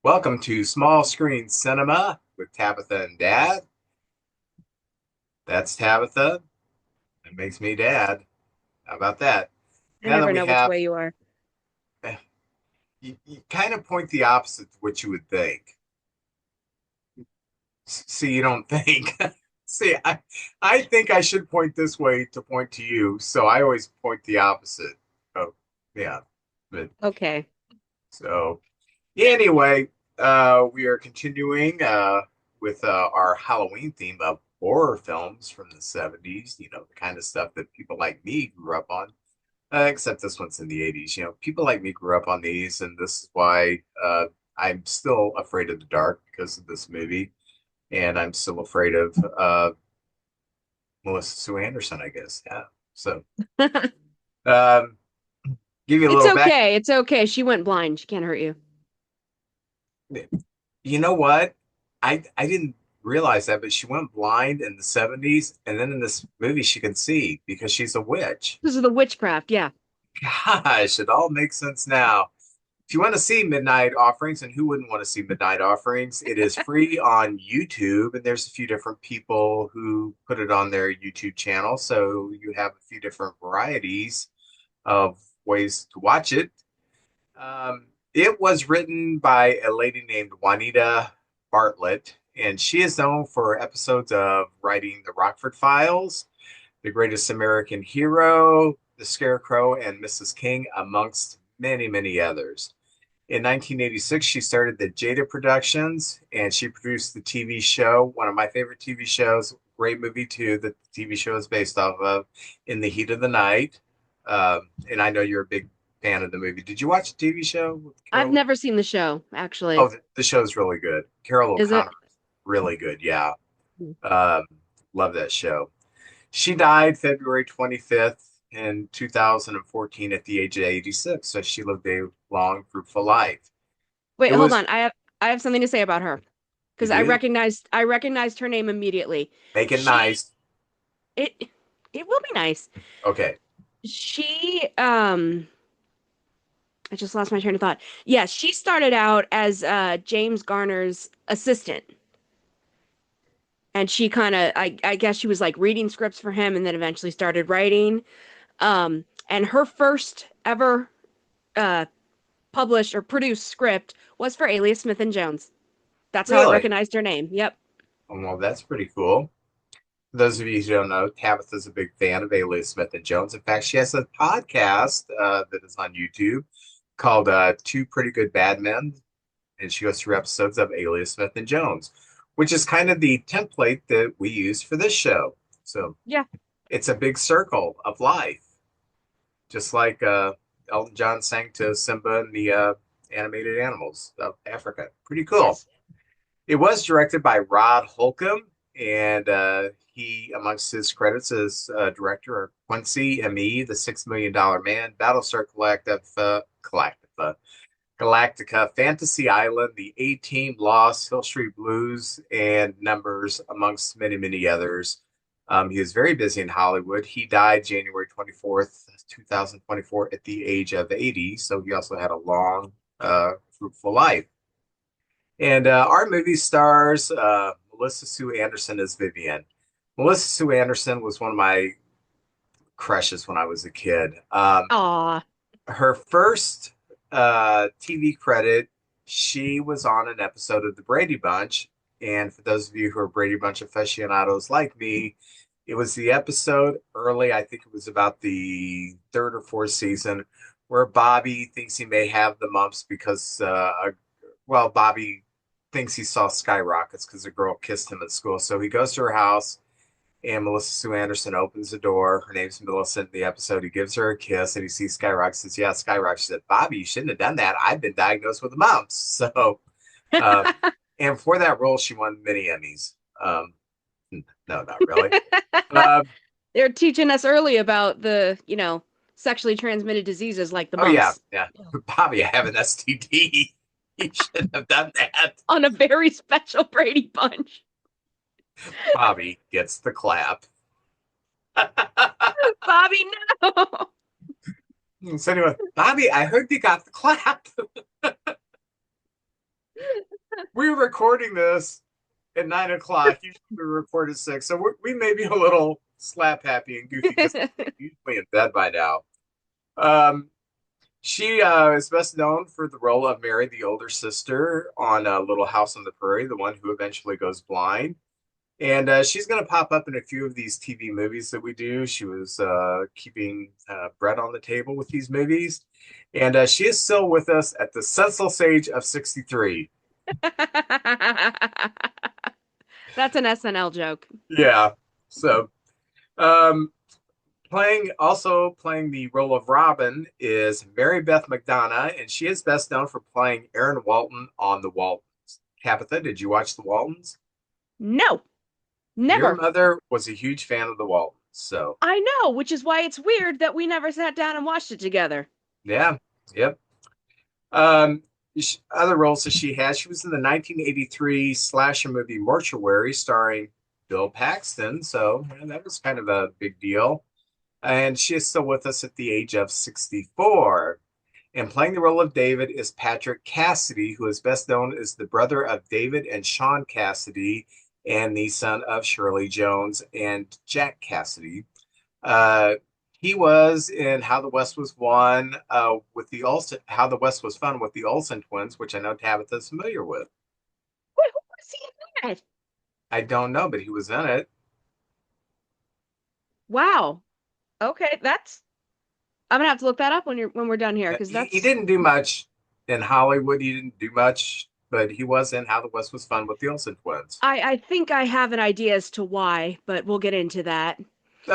Welcome to Small Screen Cinema with Tabitha and Dad. That's Tabitha. It makes me Dad. How about that? I Now that never we know which have, way you are. you kind of point the opposite to what you would think. See, you don't think. See, I think I should point this way to point to you, so I always point the opposite. Oh, yeah. But Okay. so anyway, we are continuing with our Halloween theme of horror films from the 70s, the kind of stuff that people like me grew up on. Except this one's in the 80s. People like me grew up on these, and this is why I'm still afraid of the dark because of this movie, and I'm still afraid of Melissa Sue Anderson, I guess. Yeah. So, um, give you a It's little back. okay. It's okay. She went blind. She can't hurt you. You know what? I didn't realize that, but she went blind in the 70s, and then in this movie she can see because she's a witch. This is the witchcraft. Yeah. Gosh, it all makes sense now. If you want to see Midnight Offerings, and who wouldn't want to see Midnight Offerings, it is free on YouTube, and there's a few different people who put it on their YouTube channel, so you have a few different varieties of ways to watch it. It was written by a lady named Juanita Bartlett, and she is known for episodes of writing The Rockford Files, The Greatest American Hero, The Scarecrow, and Mrs. King, amongst many, many others. In 1986, she started the Jada Productions, and she produced the TV show, one of my favorite TV shows, great movie too, that the TV show is based off of, In the Heat of the Night. And I know you're a big fan of the movie. Did you watch the TV show with I've Carol? never seen the show, Oh, actually. the show's really good. Carol Is O'Connor it? is really good. Yeah. Um, love that show. She died February 25th in 2014 at the age of 86. So she lived a long, fruitful life. Wait, It hold was, on. I have something to say about her you because I do? recognized her name immediately. Make it She nice. it it will be nice. Okay. She I just lost my train of thought. Yeah, she started out as James Garner's assistant. And she kind of I guess she was like reading scripts for him and then eventually started writing. And her first ever uh, published or produced script was for Alias Smith and Jones. That's how I Really? recognized her name. Yep. Oh, well, that's pretty cool. For those of you who don't know, Tabitha's a big fan of Alias Smith and Jones. In fact, she has a podcast that is on YouTube called Two Pretty Good Bad Men, and she goes through episodes of Alias Smith and Jones, which is kind of the template that we use for this show. So Yeah. it's a big circle of life, just like Elton John sang to Simba and the animated animals of Africa. Pretty cool. Yes. It was directed by Rod Holcomb, and he, amongst his credits as director, are Quincy M.E., The $6 Million Man, Battlestar Galactica, Fantasy Island, The A-Team, Lost, Hill Street Blues, and Numbers, amongst many, many others. He was very busy in Hollywood. He died January 24th, 2024, at the age of 80. So he also had a long, fruitful life. And our movie stars Melissa Sue Anderson as Vivian. Melissa Sue Anderson was one of my crushes when I was a kid. Aw. Her first TV credit, she was on an episode of The Brady Bunch. And for those of you who are Brady Bunch aficionados like me, it was the episode early, I think it was about the third or fourth season, where Bobby thinks he may have the mumps because, well, Bobby thinks he saw skyrockets because a girl kissed him at school. So he goes to her house, and Melissa Sue Anderson opens the door. Her name's Melissa in the episode. He gives her a kiss, and he sees skyrockets. Says, "Yeah, skyrockets." She said, "Bobby, you shouldn't have done that. I've been diagnosed with the mumps." So, uh, and for that role, she won many Emmys. No, not really. Um, They're teaching us early about the sexually transmitted diseases like the oh yeah, mumps yeah. Bobby, I have an STD. You shouldn't have done that. on a very special Brady Bunch. Bobby gets the clap. Bobby, no. So anyway, Bobby, I heard you got the clap. we were recording this at 9 o'clock. Usually we record at 6, so we may be a little slap happy and goofy because we're usually in bed by now. Um, she is best known for the role of Mary, the older sister, on Little House on the Prairie, the one who eventually goes blind. And she's going to pop up in a few of these TV movies that we do. She was keeping bread on the table with these movies. And she is still with us at the senseless age of 63. That's an SNL joke. Yeah. So, um, playing the role of Robin is Mary Beth McDonough, and she is best known for playing Erin Walton on The Waltons. Tabitha, did you watch The Waltons? No, Your never. mother was a huge fan of The Waltons, so I know, which is why it's weird that we never sat down and watched it together. yeah, yep. Um, Other roles that she had, she was in the 1983 slasher movie Mortuary, starring Bill Paxton. So that was kind of a big deal. And she is still with us at the age of 64. And playing the role of David is Patrick Cassidy, who is best known as the brother of David and Sean Cassidy, and the son of Shirley Jones and Jack Cassidy. Uh, he was in How the West Was Won with the Olsen, How the West Was Fun with the Olsen twins, which I know Tabitha is familiar with. Wait, who was he in that? I don't know, but he was in it. Wow. Okay, that's I'm gonna have to look that up when we're done here because He that's didn't do much in Hollywood. He didn't do much, but he was in How the West Was Fun with the Olsen twins. I think I have an idea as to why, but we'll get into that. And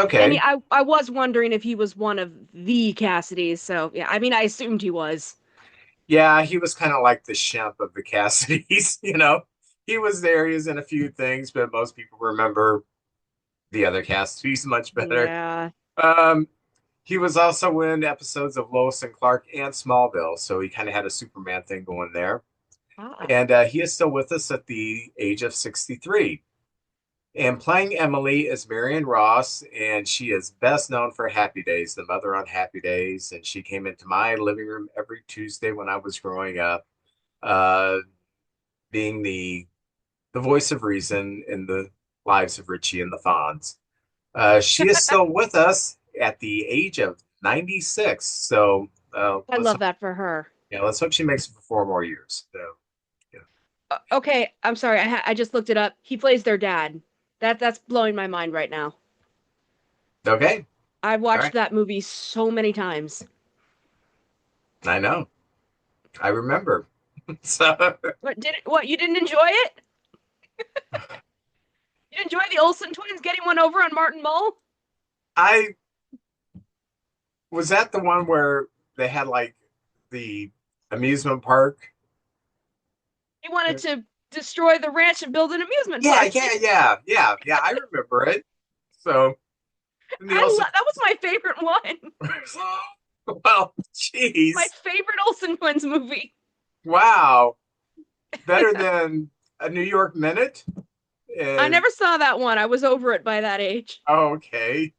Okay. I was wondering if he was one of the Cassidys. So yeah, I mean I assumed he was. Yeah, he was kind of like the Shemp of the Cassidys, you know. He was there, he was in a few things, but most people remember the other Cassidys much better. Yeah. Um, he was also in episodes of Lois and Clark and Smallville, so he kind of had a Superman thing going there. Ah. And he is still with us at the age of 63. And playing Emily is Marion Ross, and she is best known for Happy Days, the mother on Happy Days. And she came into my living room every Tuesday when I was growing up, uh, being the voice of reason in the lives of Richie and the Fonz. She is still with us at the age of 96. So I love that for her. let's hope she makes it for 4 more years. So, yeah. Okay, I'm sorry. I just looked it up. He plays their dad. That's blowing my mind right now. Okay. I've All watched right. that movie so many times. I know. I remember. So What you didn't enjoy it? You didn't enjoy the Olsen twins getting one over on Martin Mull? I was that the one where they had like the amusement park. He wanted to destroy the ranch and build an amusement Yeah, park. yeah. I remember it. So and they also That was my favorite one. well, My jeez. favorite Olsen twins movie. Wow. Better than a New York Minute? I And never saw that one. I was over it by that age. okay.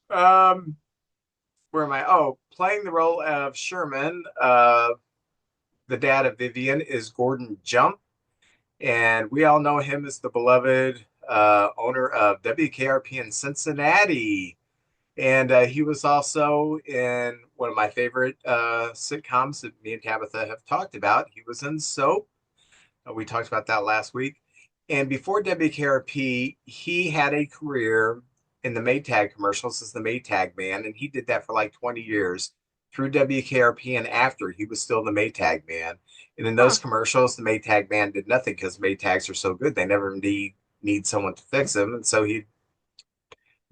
Um, where am I? Oh, playing the role of Sherman, the dad of Vivian, is Gordon Jump. And we all know him as the beloved owner of WKRP in Cincinnati. And he was also in one of my favorite sitcoms that me and Tabitha have talked about. He was in Soap. We talked about that last week. And before WKRP, he had a career in the Maytag commercials as the Maytag man, and he did that for like 20 years through WKRP and after he was still the Maytag man. And in those Huh. commercials, the Maytag man did nothing because Maytags are so good; they never need someone to fix them, and so he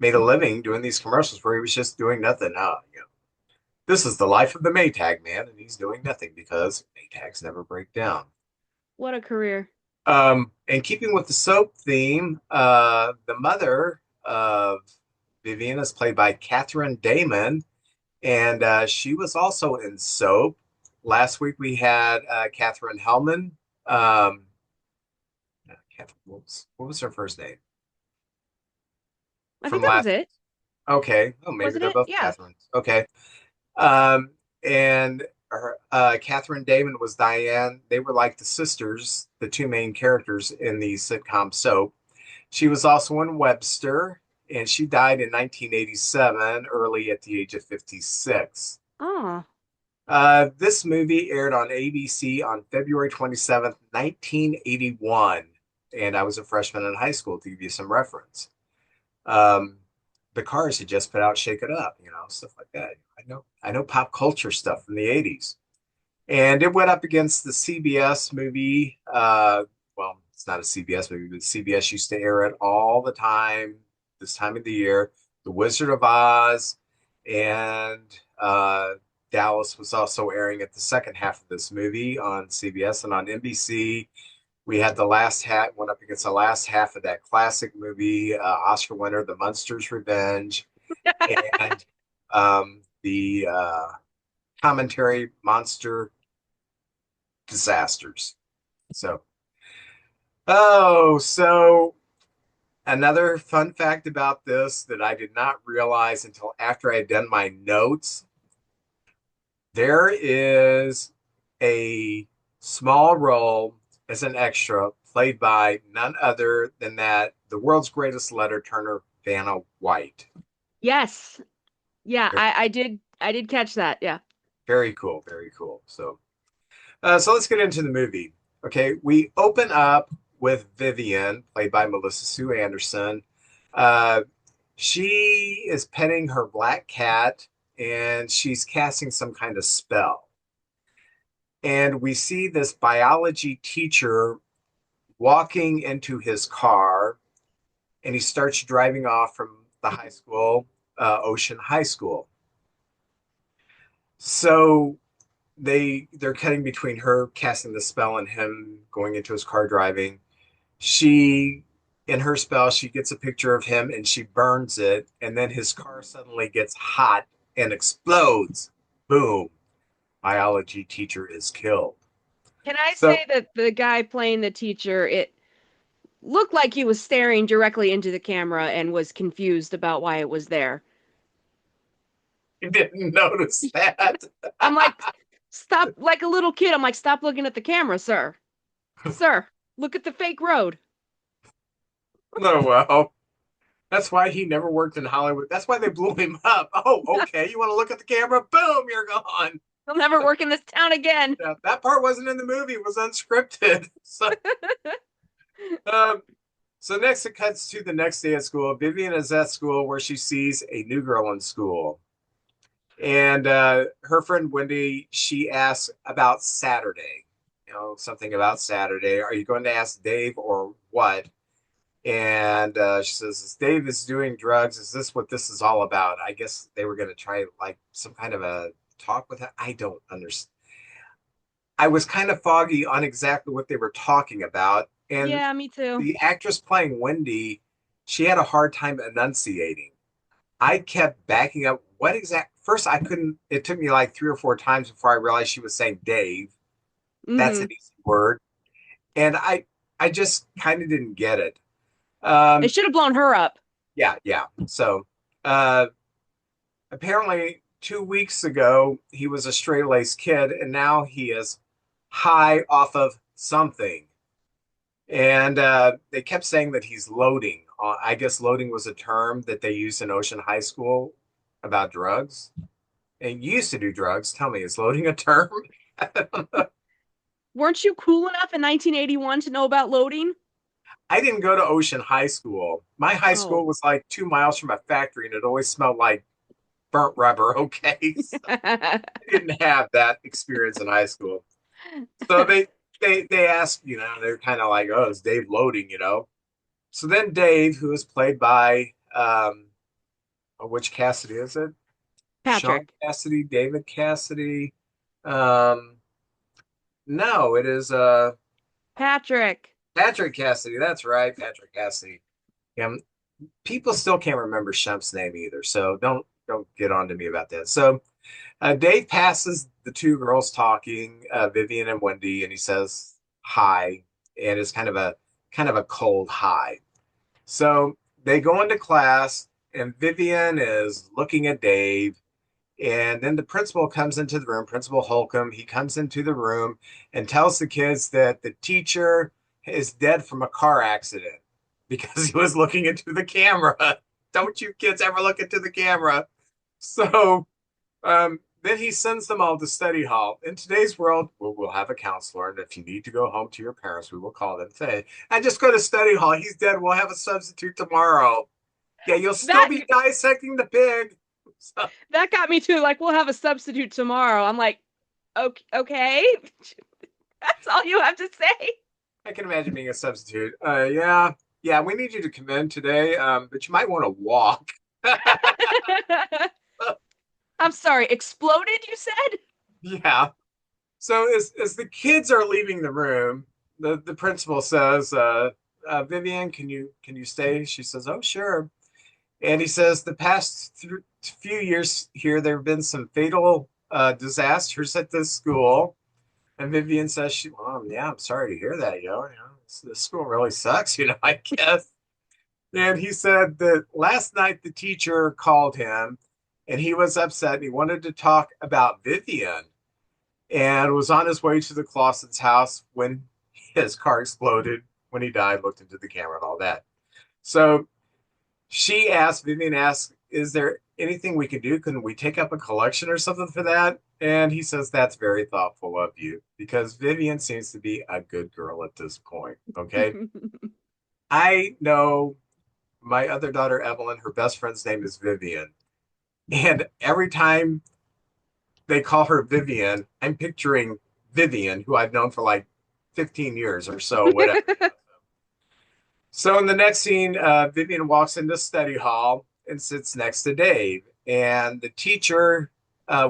made a living doing these commercials where he was just doing nothing. This is the life of the Maytag man, and he's doing nothing because Maytags never break down. What a career. And keeping with the soap theme, the mother of Vivian is played by Catherine Damon, and she was also in soap. Last week we had Catherine Hellman. Catherine, what was her first name I think from that was last? it. Okay, oh maybe Wasn't they're it? both Yeah. Catherines. Okay, um, and Catherine Damon was Diane. They were like the sisters, the two main characters in the sitcom soap. She was also in Webster, and she died in 1987, early at the age of 56. Oh, This movie aired on ABC on February 27th, 1981, and I was a freshman in high school to give you some reference. Um, the Cars had just put out "Shake It Up," stuff like that. I know pop culture stuff from the '80s, and it went up against the CBS movie. Well, it's not a CBS movie, but CBS used to air it all the time this time of the year. The Wizard of Oz, and Dallas was also airing it the second half of this movie on CBS, and on NBC. We had the last hat went up against the last half of that classic movie, Oscar winner, The Munsters Revenge, and the commentary Monster Disasters. So, so another fun fact about this that I did not realize until after I had done my notes, there is a small role as an extra played by none other than the world's greatest letter turner, Vanna White. yes. Yeah, Very, I did catch that. Yeah. very cool, very cool. So let's get into the movie. Okay, we open up with Vivian, played by Melissa Sue Anderson. Uh, she is petting her black cat, and she's casting some kind of spell. And we see this biology teacher walking into his car, and he starts driving off from the high school, Ocean High School. So they're cutting between her casting the spell and him going into his car driving. She, in her spell, she gets a picture of him and she burns it, and then his car suddenly gets hot and explodes. Boom. Biology teacher is killed. Can I So say that the guy playing the teacher, it looked like he was staring directly into the camera and was confused about why it was there. you didn't notice that. I'm like, stop, like a little kid. I'm like, stop looking at the camera, sir. Sir, look at the fake road. Oh well. That's why he never worked in Hollywood. That's why they blew him up. Oh, okay. You want to look at the camera? Boom, you're gone. He'll never work in this town again. Yeah, that part wasn't in the movie. It was unscripted. Um, so next it cuts to the next day at school. Vivian is at school where she sees a new girl in school. And her friend Wendy, she asks about Saturday. Something about Saturday. Are you going to ask Dave or what? And she says, Dave is doing drugs. Is this what this is all about? I guess they were going to try like some kind of a talk with her. I don't understand. I was kind of foggy on exactly what they were talking about. And Yeah, me too. the actress playing Wendy, she had a hard time enunciating. I kept backing up. What exact? First, I couldn't. It took me like three or four times before I realized she was saying Dave. That's Hmm. an easy word, and I just kind of didn't get it. They Um, should have blown her up. yeah, yeah. So uh, apparently, 2 weeks ago he was a straight laced kid, and now he is high off of something. And they kept saying that he's loading. I guess loading was a term that they used in Ocean High School about drugs. And you used to do drugs. Tell me, is loading a term? Weren't you cool enough in 1981 to know about loading? I didn't go to Ocean High School. My high Oh. school was like 2 miles from a factory, and it always smelled like burnt rubber. Okay, so I didn't have that experience in high school. So they asked, they're kind of like, oh, is Dave loading? So then Dave, who is played by which Cassidy is it? Sean Patrick. Cassidy, David Cassidy. Um, no, it is Patrick. Patrick Cassidy. That's right, Patrick Cassidy. Yeah, people still can't remember Shemp's name either, so don't get on to me about that. So Dave passes the two girls talking, Vivian and Wendy, and he says hi, and it's kind of a cold hi. So they go into class, and Vivian is looking at Dave, And then the principal comes into the room, Principal Holcomb. He comes into the room and tells the kids that the teacher is dead from a car accident because he was looking into the camera. Don't you kids ever look into the camera? So then he sends them all to study hall. In today's world, we'll have a counselor, and if you need to go home to your parents, we will call them today. And just go to study hall. He's dead. We'll have a substitute tomorrow. Yeah, you'll still That be dissecting the pig. So that got me too. Like, we'll have a substitute tomorrow. I'm like, okay, okay. That's all you have to say. I can imagine being a substitute. Yeah, we need you to come in today, but you might want to walk. I'm sorry, exploded, you said? Yeah. So as the kids are leaving the room, the principal says, "Vivian, can you stay?" She says, "Oh, sure." And he says, "The past few years here, there have been some fatal disasters at this school." And Vivian says, "Well, yeah, I'm sorry to hear that. This school really sucks. I guess." And he said that last night the teacher called him, and he was upset. And he wanted to talk about Vivian, and was on his way to the Clausen's house when his car exploded. When he died, looked into the camera and all that. So Vivian asked, "Is there anything we can do? Can we take up a collection or something for that?" And he says, "That's very thoughtful of you," because Vivian seems to be a good girl at this point. Okay. I know my other daughter, Evelyn, her best friend's name is Vivian. And every time they call her Vivian, I'm picturing Vivian, who I've known for like 15 years or so, whatever. So in the next scene, Vivian walks into study hall and sits next to Dave. And the teacher,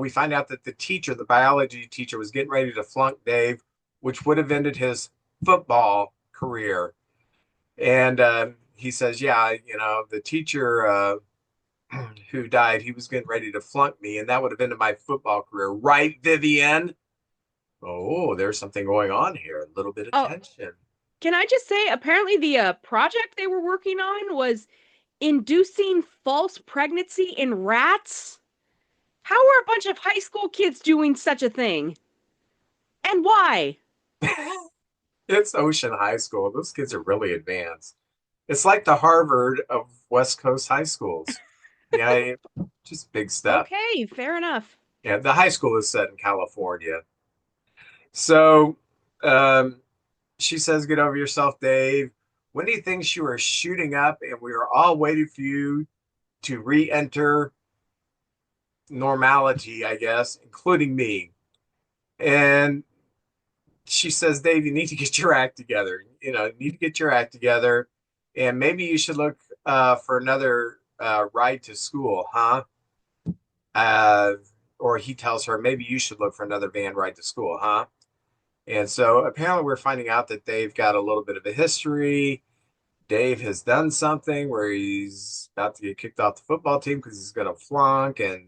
we find out that the teacher, the biology teacher, was getting ready to flunk Dave, which would have ended his football career. And he says, "Yeah, the teacher who died, he was getting ready to flunk me, and that would have ended my football career. Right, Vivian?" Oh, there's something going on here. A little bit of Oh, tension. can I just say, apparently the project they were working on was inducing false pregnancy in rats. How are a bunch of high school kids doing such a thing? And why? It's Ocean High School. Those kids are really advanced. It's like the Harvard of West Coast high schools. Yeah, just big stuff. Okay, fair enough. Yeah, the high school is set in California. So um, she says, "Get over yourself, Dave. When do you think you are shooting up and we are all waiting for you to re-enter normality, I guess, including me?" And she says, "Dave, you need to get your act together. You need to get your act together. And maybe you should look for another ride to school, huh?" Uh, or he tells her, "Maybe you should look for another van ride to school, huh?" And so apparently we're finding out that they've got a little bit of a history. Dave has done something where he's about to get kicked off the football team because he's going to flunk. And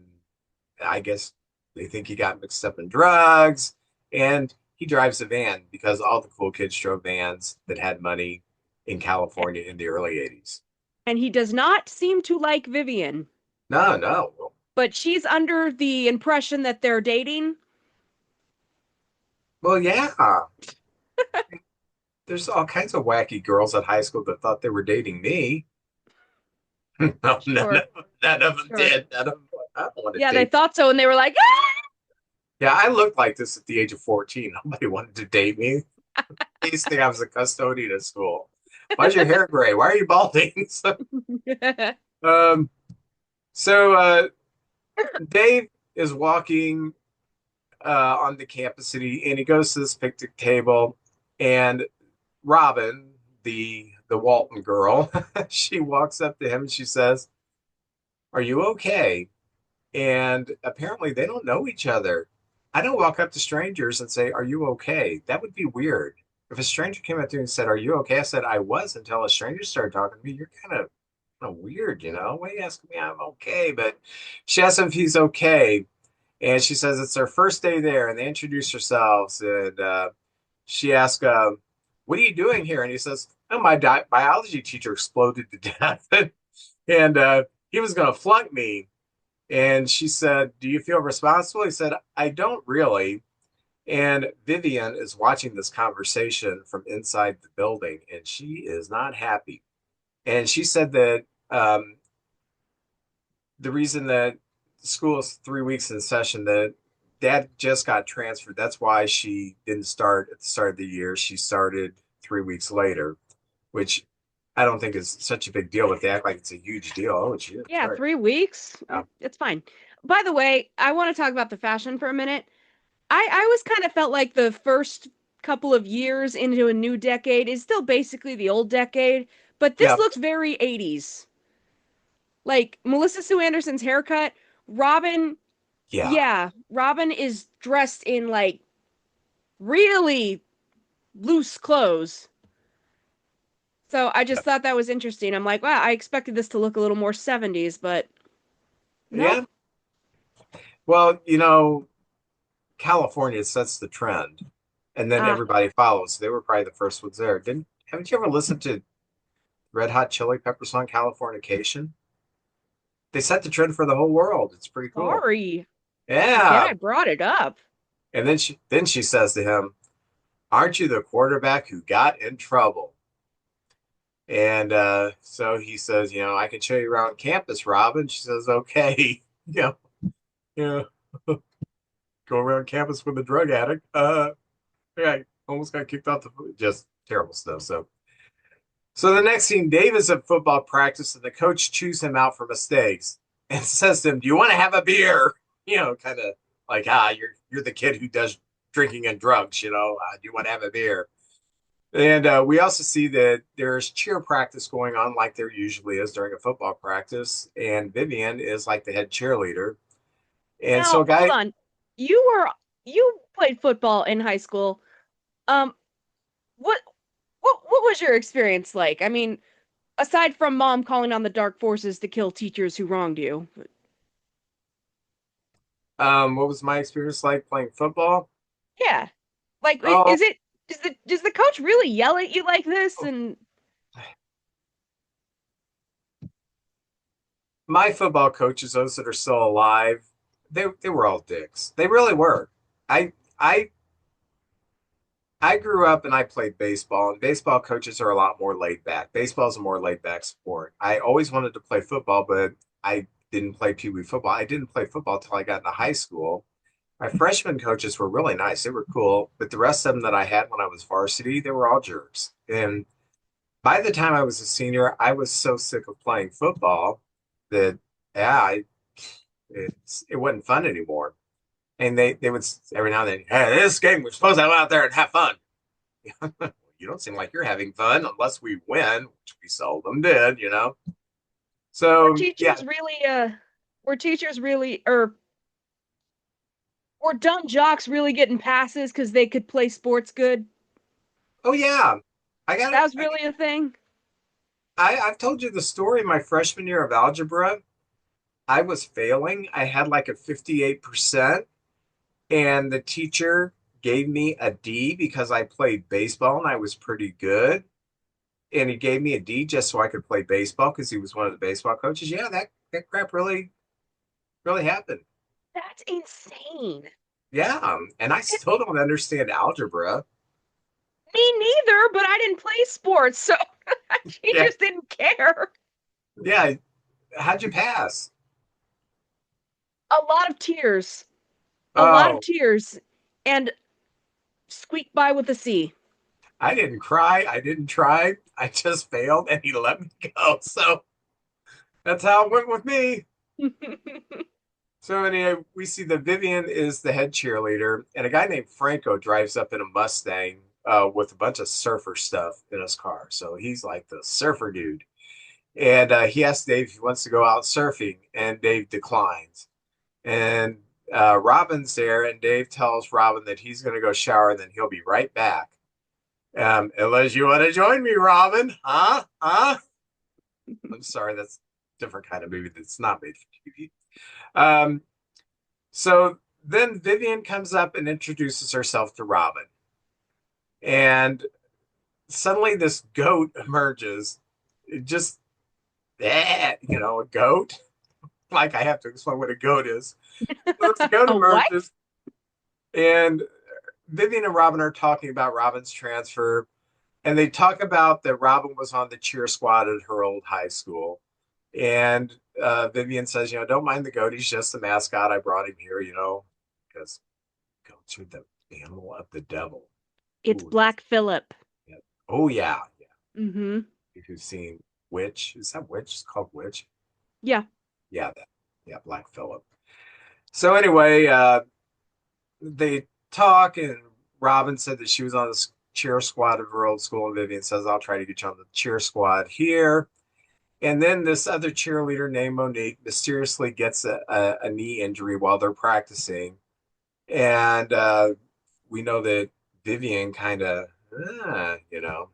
I guess they think he got mixed up in drugs. And he drives a van because all the cool kids drove vans that had money in California in the early 80s. And he does not seem to like Vivian, No, no. but she's under the impression that they're dating. Well, yeah. There's all kinds of wacky girls at high school that thought they were dating me. No, Sure, none of them sure. did. None of them. I don't want to Yeah, they date. thought so, and they were like, ah! Yeah, I looked like this at the age of 14. Nobody wanted to date me. They used to think I was a custodian at school. Why's your hair gray? Why are you balding? um, so Dave is walking on the campus and he goes to this picnic table, and Robin, the Walton girl, she walks up to him and she says, "Are you okay?" And apparently they don't know each other. I don't walk up to strangers and say, "Are you okay?" That would be weird. If a stranger came up to me and said, "Are you okay?" I said, "I was," until a stranger started talking to me. You're kind of weird, you know? Why are you asking me I'm okay? But she asked him if he's okay. And she says it's their first day there. And they introduce themselves. And she asks, "What are you doing here?" And he says, "Oh, my biology teacher exploded to death." And he was going to flunk me. And she said, "Do you feel responsible?" He said, "I don't really." And Vivian is watching this conversation from inside the building, and she is not happy. And she said that the reason that school is 3 weeks in session, that dad just got transferred. That's why she didn't start at the start of the year. She started 3 weeks later, which I don't think is such a big deal, but they act like it's a huge deal. Oh, she didn't Yeah, start. 3 weeks. Yeah. It's fine. By the way, I want to talk about the fashion for a minute. I always kind of felt like the first couple of years into a new decade is still basically the old decade, but this Yeah. looks very 80s. Like Melissa Sue Anderson's haircut, Robin, Yeah. yeah, Robin is dressed in like really loose clothes. So I just Yeah. thought that was interesting. I'm like, wow, I expected this to look a little more 70s, but Yeah. nope. Well, California sets the trend, and then Ah, everybody follows. They were probably the first ones there. Didn't haven't you ever listened to Red Hot Chili Pepper song Californication? They set the trend for the whole world. It's pretty cool. sorry. Forget Yeah. I brought it up. And then she says to him, "Aren't you the quarterback who got in trouble?" And so he says, "I can show you around campus, Robin." She says, "Okay." Yeah, yeah. Go around campus with a drug addict. Yeah, I almost got kicked off the just terrible stuff. So the next scene, Dave is at football practice and the coach chews him out for mistakes and says to him, "Do you want to have a beer?" Kind of like, you're the kid who does drinking and drugs, do you want to have a beer? And we also see that there's cheer practice going on like there usually is during a football practice. And Vivian is like the head cheerleader. And so, Now, hold guy, on. You played football in high school. Um, what what was your experience like? I mean, aside from mom calling on the dark forces to kill teachers who wronged you. what was my experience like playing football? Yeah. Like Oh, is it does the coach really yell at you like this and my football coaches, those that are still alive, they were all dicks. They really were. I I I grew up and I played baseball, and baseball coaches are a lot more laid back. Baseball is a more laid back sport. I always wanted to play football, but I didn't play pee wee football. I didn't play football until I got into high school. My freshman coaches were really nice. They were cool, but the rest of them that I had when I was varsity, they were all jerks. And by the time I was a senior, I was so sick of playing football that yeah, it wasn't fun anymore. And they would every now and then, "Hey, this game we're supposed to go out there and have fun." You don't seem like you're having fun unless we win, which we seldom did. were So yeah. teachers really were teachers really or were dumb jocks really getting passes because they could play sports good? Oh yeah. I got That it. was really a thing. I've told you the story. My freshman year of algebra, I was failing. I had like a 58%, and the teacher gave me a D because I played baseball and I was pretty good. And he gave me a D just so I could play baseball because he was one of the baseball coaches. Yeah, that crap really really happened. That's insane. Yeah, and I still don't understand algebra. Me neither, but I didn't play sports, so Yeah, teachers didn't care. yeah. How'd you pass? A lot of tears. A lot of Oh, tears. And squeak by with a C. I didn't cry. I didn't try. I just failed, and he let me go. So that's how it went with me. So anyway, we see that Vivian is the head cheerleader, and a guy named Franco drives up in a Mustang with a bunch of surfer stuff in his car. So he's like the surfer dude. And he asks Dave if he wants to go out surfing, and Dave declines. And Robin's there, and Dave tells Robin that he's going to go shower and then he'll be right back. Unless you want to join me, Robin. Huh? Huh? I'm sorry, that's a different kind of movie that's not made for TV. Um, so then Vivian comes up and introduces herself to Robin. And suddenly this goat emerges. It just, a goat. like I have to explain what a goat is. So the goat A what? emerges, and Vivian and Robin are talking about Robin's transfer, and they talk about that Robin was on the cheer squad at her old high school. And Vivian says, don't mind the goat. He's just the mascot. I brought him here, because goats are the animal of the devil. It's Ooh, that's Black Phillip. yeah. Oh yeah, yeah. Mm-hmm. If you've seen Witch, is that Witch? It's called Witch. Yeah. Yeah, that. Yeah, Black Phillip. So anyway, they talk, and Robin said that she was on the cheer squad of her old school, and Vivian says, "I'll try to get you on the cheer squad here." And then this other cheerleader named Monique mysteriously gets a knee injury while they're practicing. And we know that Vivian uh, you know,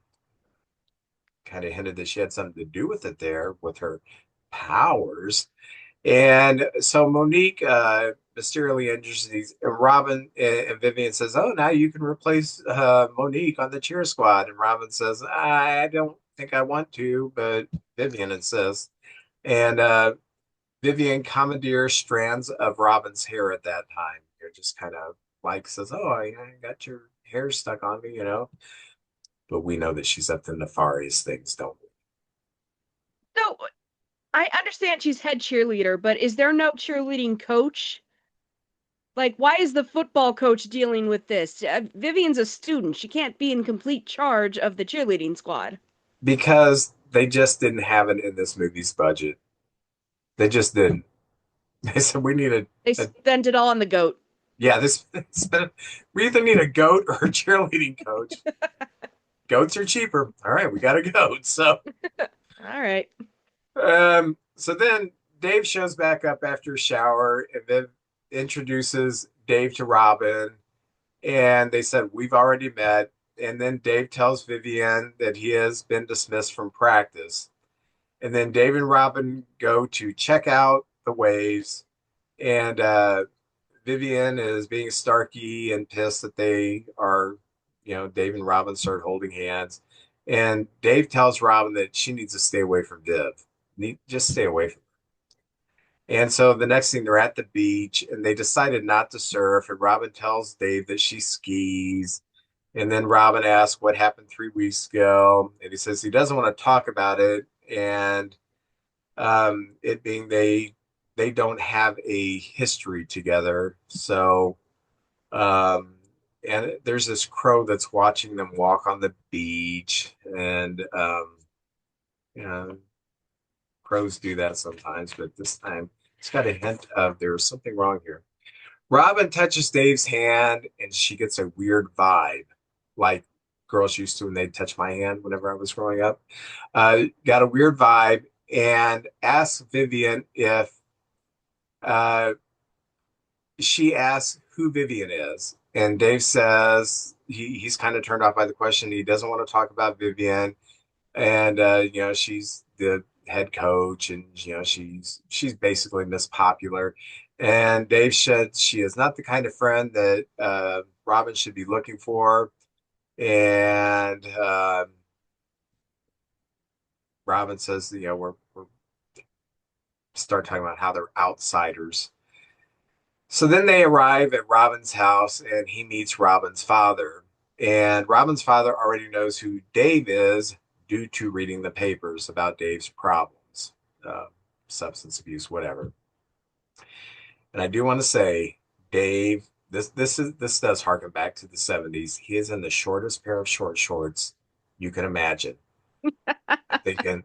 kind of hinted that she had something to do with it there with her powers. And so Monique mysteriously injures these. And Robin and Vivian says, "Oh, now you can replace Monique on the cheer squad." And Robin says, "I don't think I want to, but Vivian insists." And Vivian commandeers strands of Robin's hair at that time. You're just kind of like says, "Oh, I got your hair stuck on me." But we know that she's up to nefarious things, don't we? So I understand she's head cheerleader, but is there no cheerleading coach? Like, why is the football coach dealing with this? Vivian's a student. She can't be in complete charge of the cheerleading squad. Because they just didn't have it in this movie's budget. They just didn't. They said we need They a spent it all on the goat. yeah, we either need a goat or a cheerleading coach. Goats are cheaper. All right, we got a goat. All right. So then Dave shows back up after a shower and then introduces Dave to Robin. And they said, "We've already met." And then Dave tells Vivian that he has been dismissed from practice. And then Dave and Robin go to check out the waves. And Vivian is being snarky and pissed that Dave and Robin start holding hands. And Dave tells Robin that she needs to stay away from Viv. Just stay away from her. And so the next thing they're at the beach and they decided not to surf. And Robin tells Dave that she skis. And then Robin asks what happened 3 weeks ago. And he says he doesn't want to talk about it. And it being they don't have a history together. So um, and there's this crow that's watching them walk on the beach, and you know, crows do that sometimes, but this time it's got a hint of there's something wrong here. Robin touches Dave's hand, and she gets a weird vibe, like girls used to when they'd touch my hand whenever I was growing up. Got a weird vibe, and asks Vivian if uh, she asks who Vivian is. And Dave says he's kind of turned off by the question. He doesn't want to talk about Vivian. And she's the head coach, and she's basically Miss Popular. And Dave said she is not the kind of friend that Robin should be looking for. And Robin says, we're start talking about how they're outsiders. So then they arrive at Robin's house and he meets Robin's father. And Robin's father already knows who Dave is due to reading the papers about Dave's problems, uh, substance abuse, whatever. And I do want to say, Dave, this does harken back to the 70s. He is in the shortest pair of short shorts you can imagine. I'm thinking,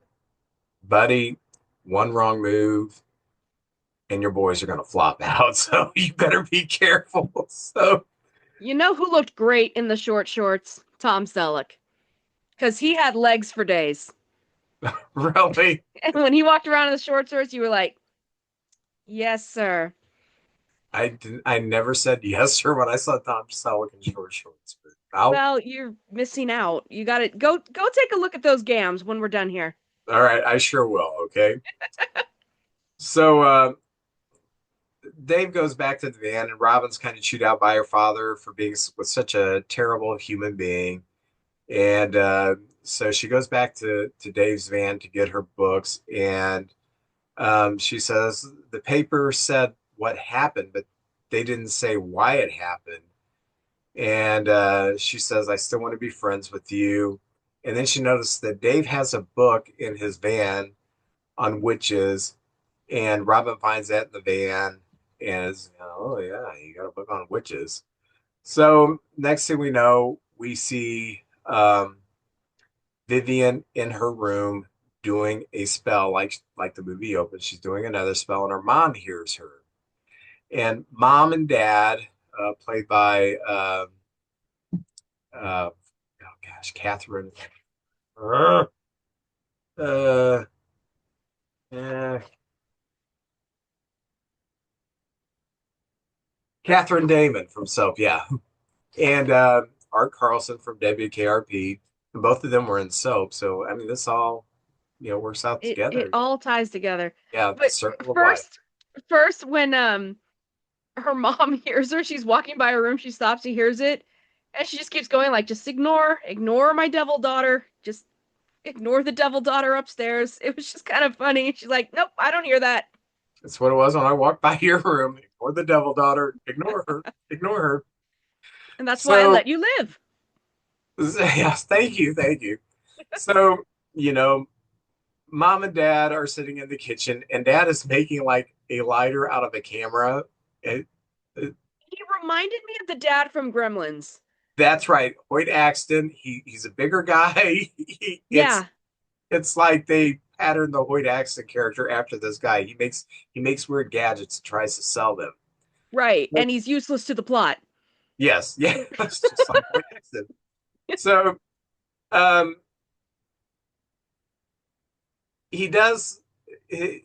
buddy, one wrong move and your boys are going to flop out. So you better be careful. So You know who looked great in the short shorts? Tom Selleck. Because he had legs for days. really, And when he walked around in the short shorts, you were like, yes, sir. I never said yes, sir, when I saw Tom Selleck in short shorts. But I'll, Well, you're missing out. You got to go take a look at those gams when we're done here. all right, I sure will. Okay. So Dave goes back to the van, and Robin's kind of chewed out by her father for being with such a terrible human being. And so she goes back to Dave's van to get her books, and She says the paper said what happened, but they didn't say why it happened. And she says, I still want to be friends with you. And then she noticed that Dave has a book in his van on witches, and Robin finds that in the van and is, oh, yeah, you got a book on witches. So next thing we know, we see Vivian in her room doing a spell like the movie opens. She's doing another spell, and her mom hears her. And mom and dad, played by oh gosh, Catherine, uh, uh, eh, Catherine Damon from Soap, yeah, and Art Carlson from WKRP, and both of them were in Soap. So I mean, this all works out It together. all ties together. Yeah, the But circle of life. first, first when her mom hears her, she's walking by her room, she stops, she hears it, and she just keeps going like, just ignore my devil daughter. Just ignore the devil daughter upstairs. It was just kind of funny. She's like, nope, I don't hear that. That's what it was when I walked by your room. Ignore the devil daughter. Ignore her. Ignore her. And that's why I So let you live. yes, thank you, thank you. So you know, mom and dad are sitting in the kitchen, and dad is making like a lighter out of a camera. It, it- He reminded me of the dad from Gremlins. that's right, Hoyt Axton. He's a bigger guy. Yeah, It's like they patterned the Hoyt Axton character after this guy. He makes weird gadgets and tries to sell them. right. But And he's useless to the plot. yes, yeah, it's just like Hoyt Axton. So um, he does. He,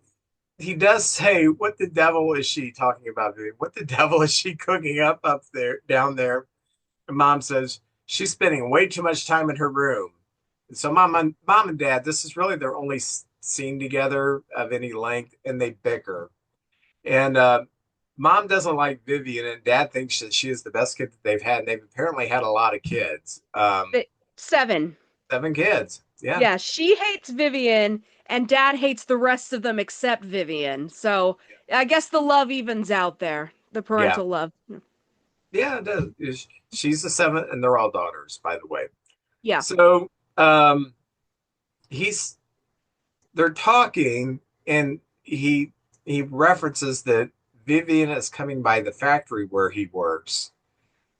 he does say, "What the devil is she talking about? Vivian? What the devil is she cooking up there, down there?" And mom says she's spending way too much time in her room. And so mom and dad, this is really their only scene together of any length, and they bicker. And mom doesn't like Vivian, and dad thinks that she is the best kid that they've had. And they've apparently had a lot of kids, But 7. 7 kids. Yeah, Yeah, she hates Vivian, and dad hates the rest of them except Vivian. So I guess the love evens out there, the yeah, parental love. yeah. It does. She's the seventh, and they're all daughters, by the way. Yeah. So um, he's they're talking, and he references that Vivian is coming by the factory where he works,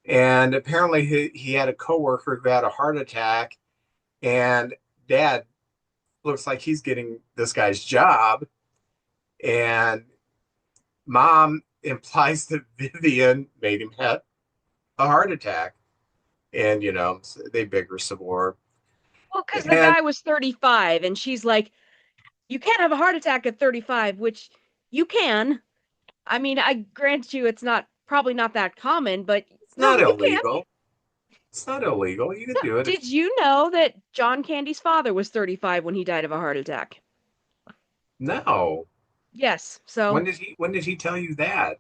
and apparently he had a coworker who had a heart attack, and dad looks like he's getting this guy's job, and mom implies that Vivian made him have a heart attack, and so they bigger some more, Well, because the and guy was 35, and she's like, you can't have a heart attack at 35, which you can. I mean, I grant you it's not probably not that common, but it's no, not you can. illegal. It's not illegal. You can No. do it if Did you know that John Candy's father was 35 when he died of a heart attack? no. Yes. When So did he tell you that?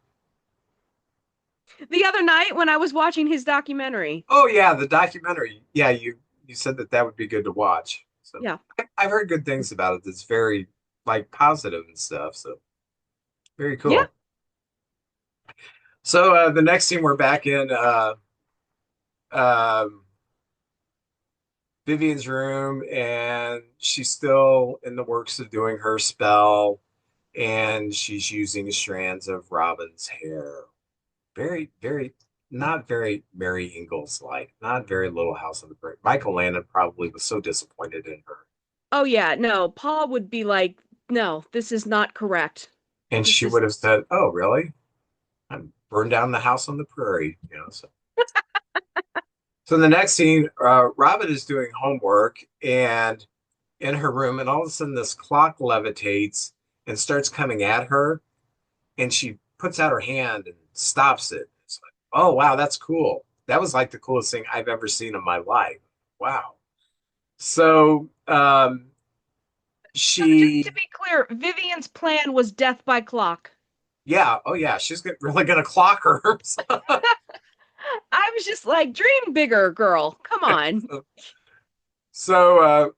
the other night when I was watching his documentary, Oh yeah, the documentary. Yeah, you said that would be good to watch. So yeah. I've heard good things about it. It's very like positive and stuff. So very Yeah. cool. So the next scene we're back in um, Vivian's room, and she's still in the works of doing her spell, and she's using strands of Robin's hair. Very, very, not very Mary Ingalls like, not very Little House on the Prairie. Michael Landon probably was so disappointed in her. Oh yeah, no, Paul would be like, no, this is not correct. And This she is would have said, "Oh, really? I burned down the house on the prairie." So the next scene, Robin is doing homework and in her room, and all of a sudden this clock levitates and starts coming at her, and she puts out her hand and stops it. It's like, oh wow, that's cool. That was like the coolest thing I've ever seen in my life. Wow. So so just to she, be clear, Vivian's plan was death by clock. yeah, oh yeah, she's really gonna clock her. I was just like, dream bigger, girl. Come on. So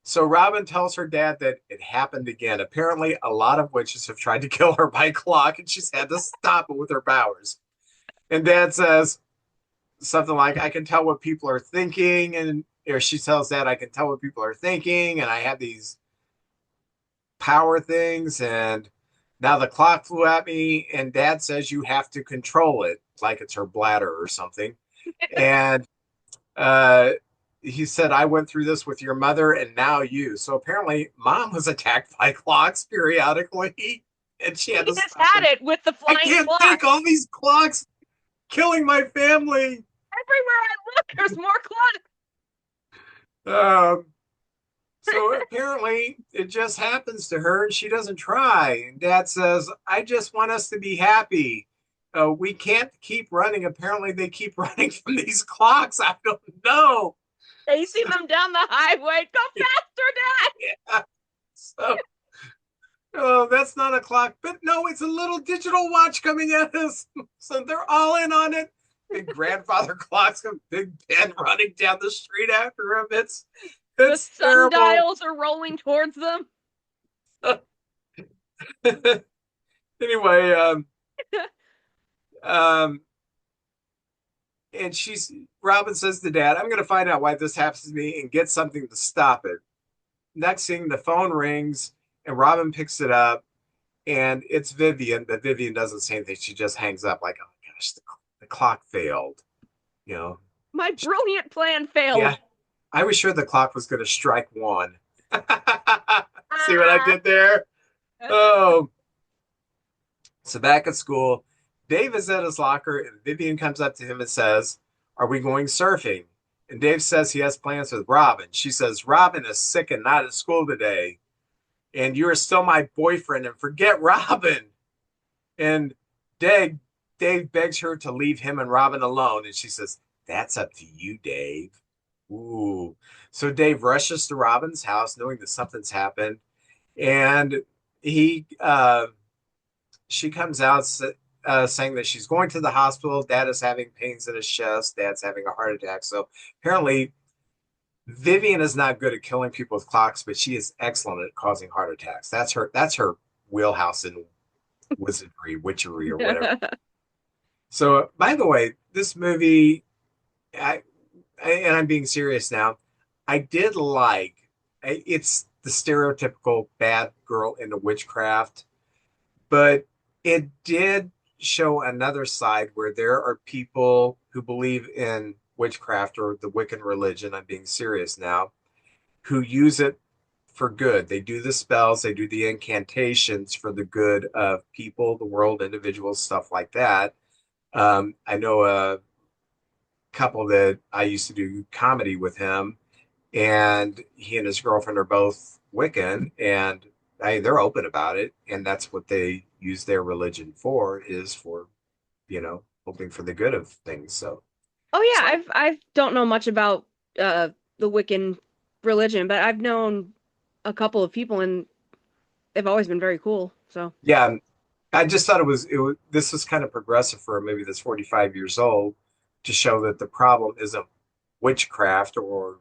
So Robin tells her dad that it happened again. Apparently, a lot of witches have tried to kill her by clock, and she's had to stop it with her powers. And dad says something like, I can tell what people are thinking. And or she tells dad, I can tell what people are thinking. And I have these power things. And now the clock flew at me. And dad says, you have to control it, like it's her bladder or something. And uh, he said, I went through this with your mother and now you. So apparently, mom was attacked by clocks periodically. And she He had to just stop had it. it with the I flying can't think clocks. all these clocks killing my family. Everywhere I look, there's more clocks. Um, so apparently it just happens to her and she doesn't try. And dad says, I just want us to be happy. We can't keep running. Apparently they keep running from these clocks. I don't know. Chasing So, them down the highway. Go faster, Dad! yeah. So, oh, that's not a clock, but no, it's a little digital watch coming at us. So they're all in on it. Big grandfather clocks, a Big Ben running down the street after him. The It's terrible. sundials are rolling towards them. Anyway, um, and Robin says to Dad, "I'm going to find out why this happens to me and get something to stop it." Next thing, the phone rings, and Robin picks it up, and it's Vivian, but Vivian doesn't say anything. She just hangs up, like, "Oh gosh, the clock failed." You know, My brilliant plan yeah, failed. I was sure the clock was going to strike one. See what I Ah. did there? Oh, so back at school, Dave is at his locker, and Vivian comes up to him and says, Are we going surfing? And Dave says he has plans with Robin. She says, Robin is sick and not at school today. And you're still my boyfriend, and forget Robin. And Dave, Dave begs her to leave him and Robin alone. And she says, That's up to you, Dave. Ooh. So Dave rushes to Robin's house, knowing that something's happened. And he she comes out saying that she's going to the hospital. Dad is having pains in his chest. Dad's having a heart attack. So apparently, Vivian is not good at killing people with clocks, but she is excellent at causing heart attacks. That's her wheelhouse in wizardry, witchery, or whatever. So, by the way, this movie, I, and I'm being serious now, I did like. It's the stereotypical bad girl into witchcraft, but it did show another side where there are people who believe in witchcraft or the Wiccan religion. I'm being serious now, who use it for good. They do the spells, they do the incantations for the good of people, the world, individuals, stuff like that. I know a couple that I used to do comedy with him, and he and his girlfriend are both Wiccan, and they're open about it, and that's what they use their religion for, is for, hoping for the good of things. So Oh it's yeah, like, I don't know much about uh the Wiccan religion, but I've known a couple of people and they've always been very cool. So, yeah, I just thought this was kind of progressive for maybe that's 45 years old, to show that the problem isn't witchcraft or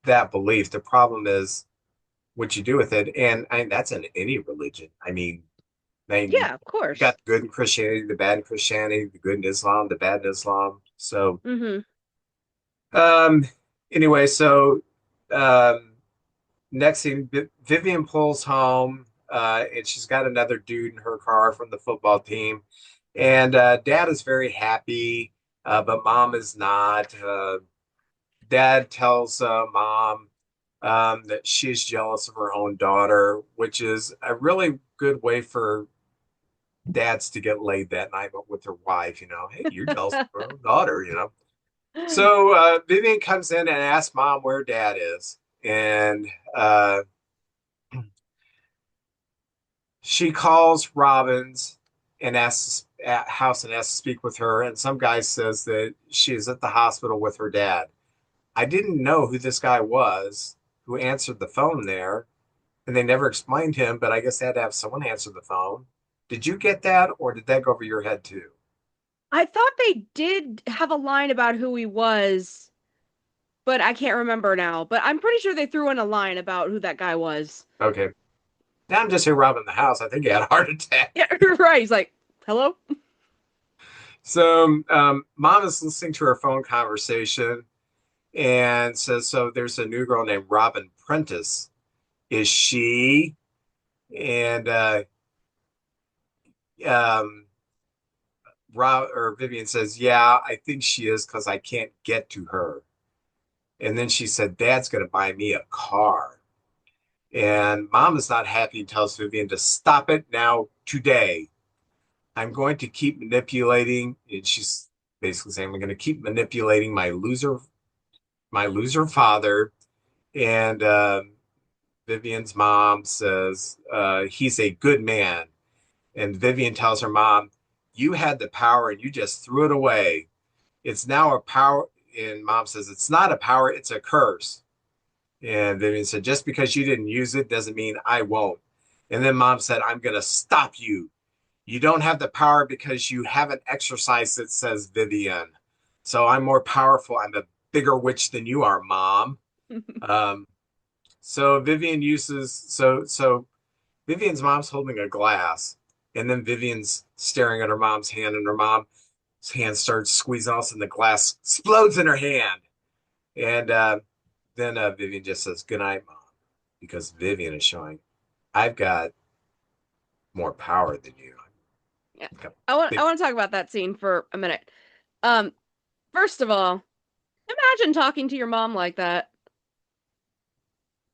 that belief. The problem is what you do with it, and that's in any religion. yeah, of You got course. the good in Christianity, the bad in Christianity, the good in Islam, the bad in Islam. So, Hmm. um, anyway, so um, next thing, Vivian pulls home, and she's got another dude in her car from the football team, and Dad is very happy, but Mom is not. Dad tells Mom that she's jealous of her own daughter, which is a really good way for dads to get laid that night with their wife. Hey, you're jealous of her own daughter. So Vivian comes in and asks Mom where Dad is, and uh, she calls Robbins and asks at house and asks to speak with her. And some guy says that she is at the hospital with her dad. I didn't know who this guy was who answered the phone there, and they never explained him, but I guess they had to have someone answer the phone. Did you get that, or did that go over your head too? I thought they did have a line about who he was, but I can't remember now. But I'm pretty sure they threw in a line about who that guy was. Okay. Now I'm just here robbing the house. I think he had a heart attack. Yeah, right. He's like, "Hello." So mom is listening to her phone conversation and says, so there's a new girl named Robin Prentice. Is she? And um, Rob or Vivian says, yeah, I think she is because I can't get to her. And then she said, Dad's going to buy me a car. And mom is not happy and tells Vivian to stop it now today. I'm going to keep manipulating. And she's basically saying, I'm going to keep manipulating my loser father. And Vivian's mom says, he's a good man. And Vivian tells her mom, you had the power and you just threw it away. It's now a power. And mom says, it's not a power, it's a curse. And Vivian said, just because you didn't use it doesn't mean I won't. And then mom said, I'm going to stop you. You don't have the power because you haven't exercised it, says Vivian. So I'm more powerful. I'm a bigger witch than you are, mom. Um, so Vivian uses, so Vivian's mom's holding a glass, and then Vivian's staring at her mom's hand, and her mom's hand starts squeezing us, and the glass explodes in her hand. And then Vivian just says, good night, mom, because Vivian is showing, I've got more power than you. Yeah. I've I want to talk about that scene for a minute. Um, First of all, imagine talking to your mom like that.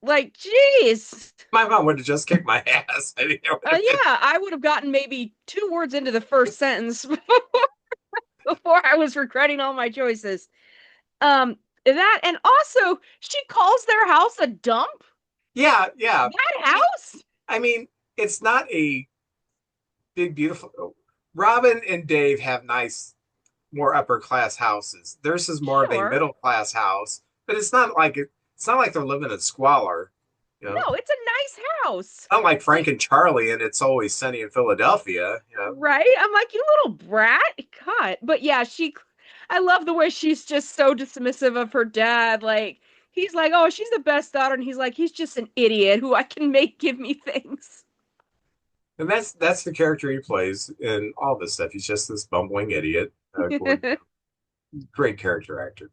Like, jeez. My mom would have just kicked my ass. I mean, it would have been, Yeah, I would have gotten maybe two words into the first sentence before I was regretting all my choices. That and also she calls their house a dump. yeah, yeah. That house? I mean, it's not a big, beautiful. Robin and Dave have nice, more upper class houses. Theirs is more of a Sure. middle class house, but it's not like they're living in squalor, you know. No, it's a nice house. Unlike Frank Like, and Charlie, and It's Always Sunny in Philadelphia, you know. right? I'm like, you little brat. God. But yeah, I love the way she's just so dismissive of her dad. Like, he's like, oh, she's the best daughter. And he's like, he's just an idiot who I can make give me things. And that's the character he plays in all this stuff. He's just this bumbling idiot. Great character actor.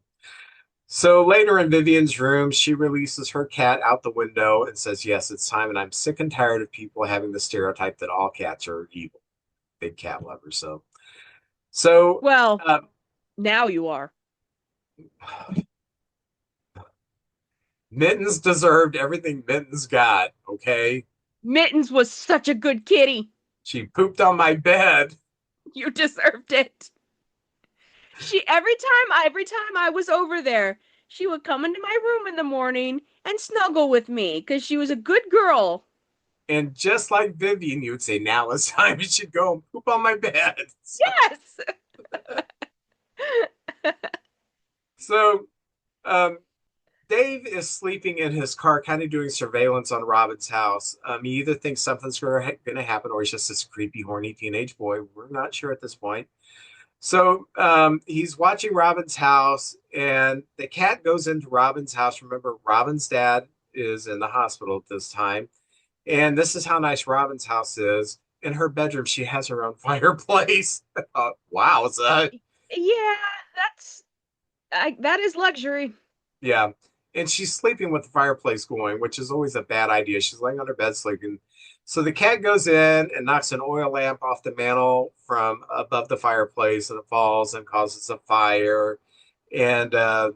So later in Vivian's room, she releases her cat out the window and says, yes, it's time. And I'm sick and tired of people having the stereotype that all cats are evil. Big cat lovers. So Well, uh, now you are. Mittens deserved everything Mittens got. Okay. Mittens was such a good kitty. She pooped on my bed. You deserved it. Every time I was over there, she would come into my room in the morning and snuggle with me because she was a good girl. And just like Vivian, you would say, now it's time you should go and poop on my bed. Yes. So um, Dave is sleeping in his car, kind of doing surveillance on Robin's house. He either thinks something's going to happen or he's just this creepy, horny teenage boy. We're not sure at this point. So he's watching Robin's house, and the cat goes into Robin's house. Remember, Robin's dad is in the hospital at this time. And this is how nice Robin's house is. In her bedroom, she has her own fireplace. Wow. Yeah, that is luxury. Yeah. And she's sleeping with the fireplace going, which is always a bad idea. She's laying on her bed sleeping. So the cat goes in and knocks an oil lamp off the mantle from above the fireplace, and it falls and causes a fire. And Which,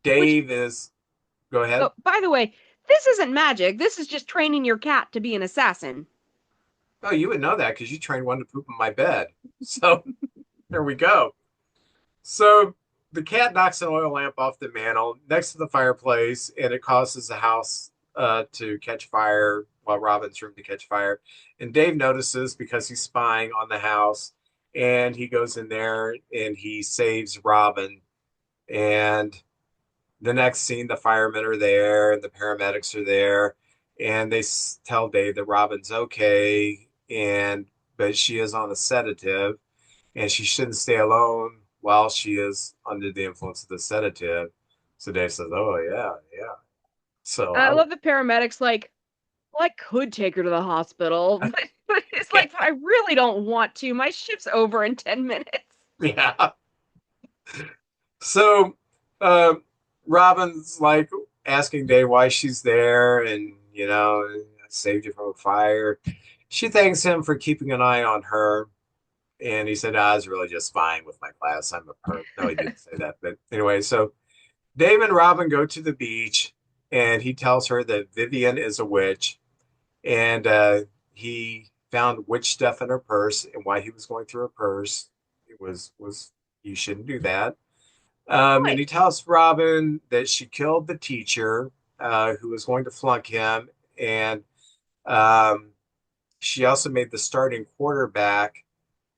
Dave is, go ahead. oh, by the way, this isn't magic. This is just training your cat to be an assassin. Oh, you would know that because you trained one to poop in my bed. So there we go. So the cat knocks an oil lamp off the mantle next to the fireplace, and it causes the house to catch fire, while Robin's room to catch fire. And Dave notices because he's spying on the house, and he goes in there and he saves Robin. And the next scene, the firemen are there and the paramedics are there, and they tell Dave that Robin's okay, and but she is on a sedative and she shouldn't stay alone while she is under the influence of the sedative. So Dave says, "Oh yeah, yeah." So And I I love the paramedics like, well, I could take her to the hospital, would, but it's like I really don't want to. My shift's over in 10 minutes. yeah. So uh, Robin's like asking Dave why she's there, and saved you from a fire. She thanks him for keeping an eye on her, and he said, "I was really just spying with my class. I'm a perp." No, he didn't say that, but anyway. So Dave and Robin go to the beach, and he tells her that Vivian is a witch, and he found witch stuff in her purse, and why he was going through her purse, it was you shouldn't do that. And Boy, he tells Robin that she killed the teacher who was going to flunk him, and um, she also made the starting quarterback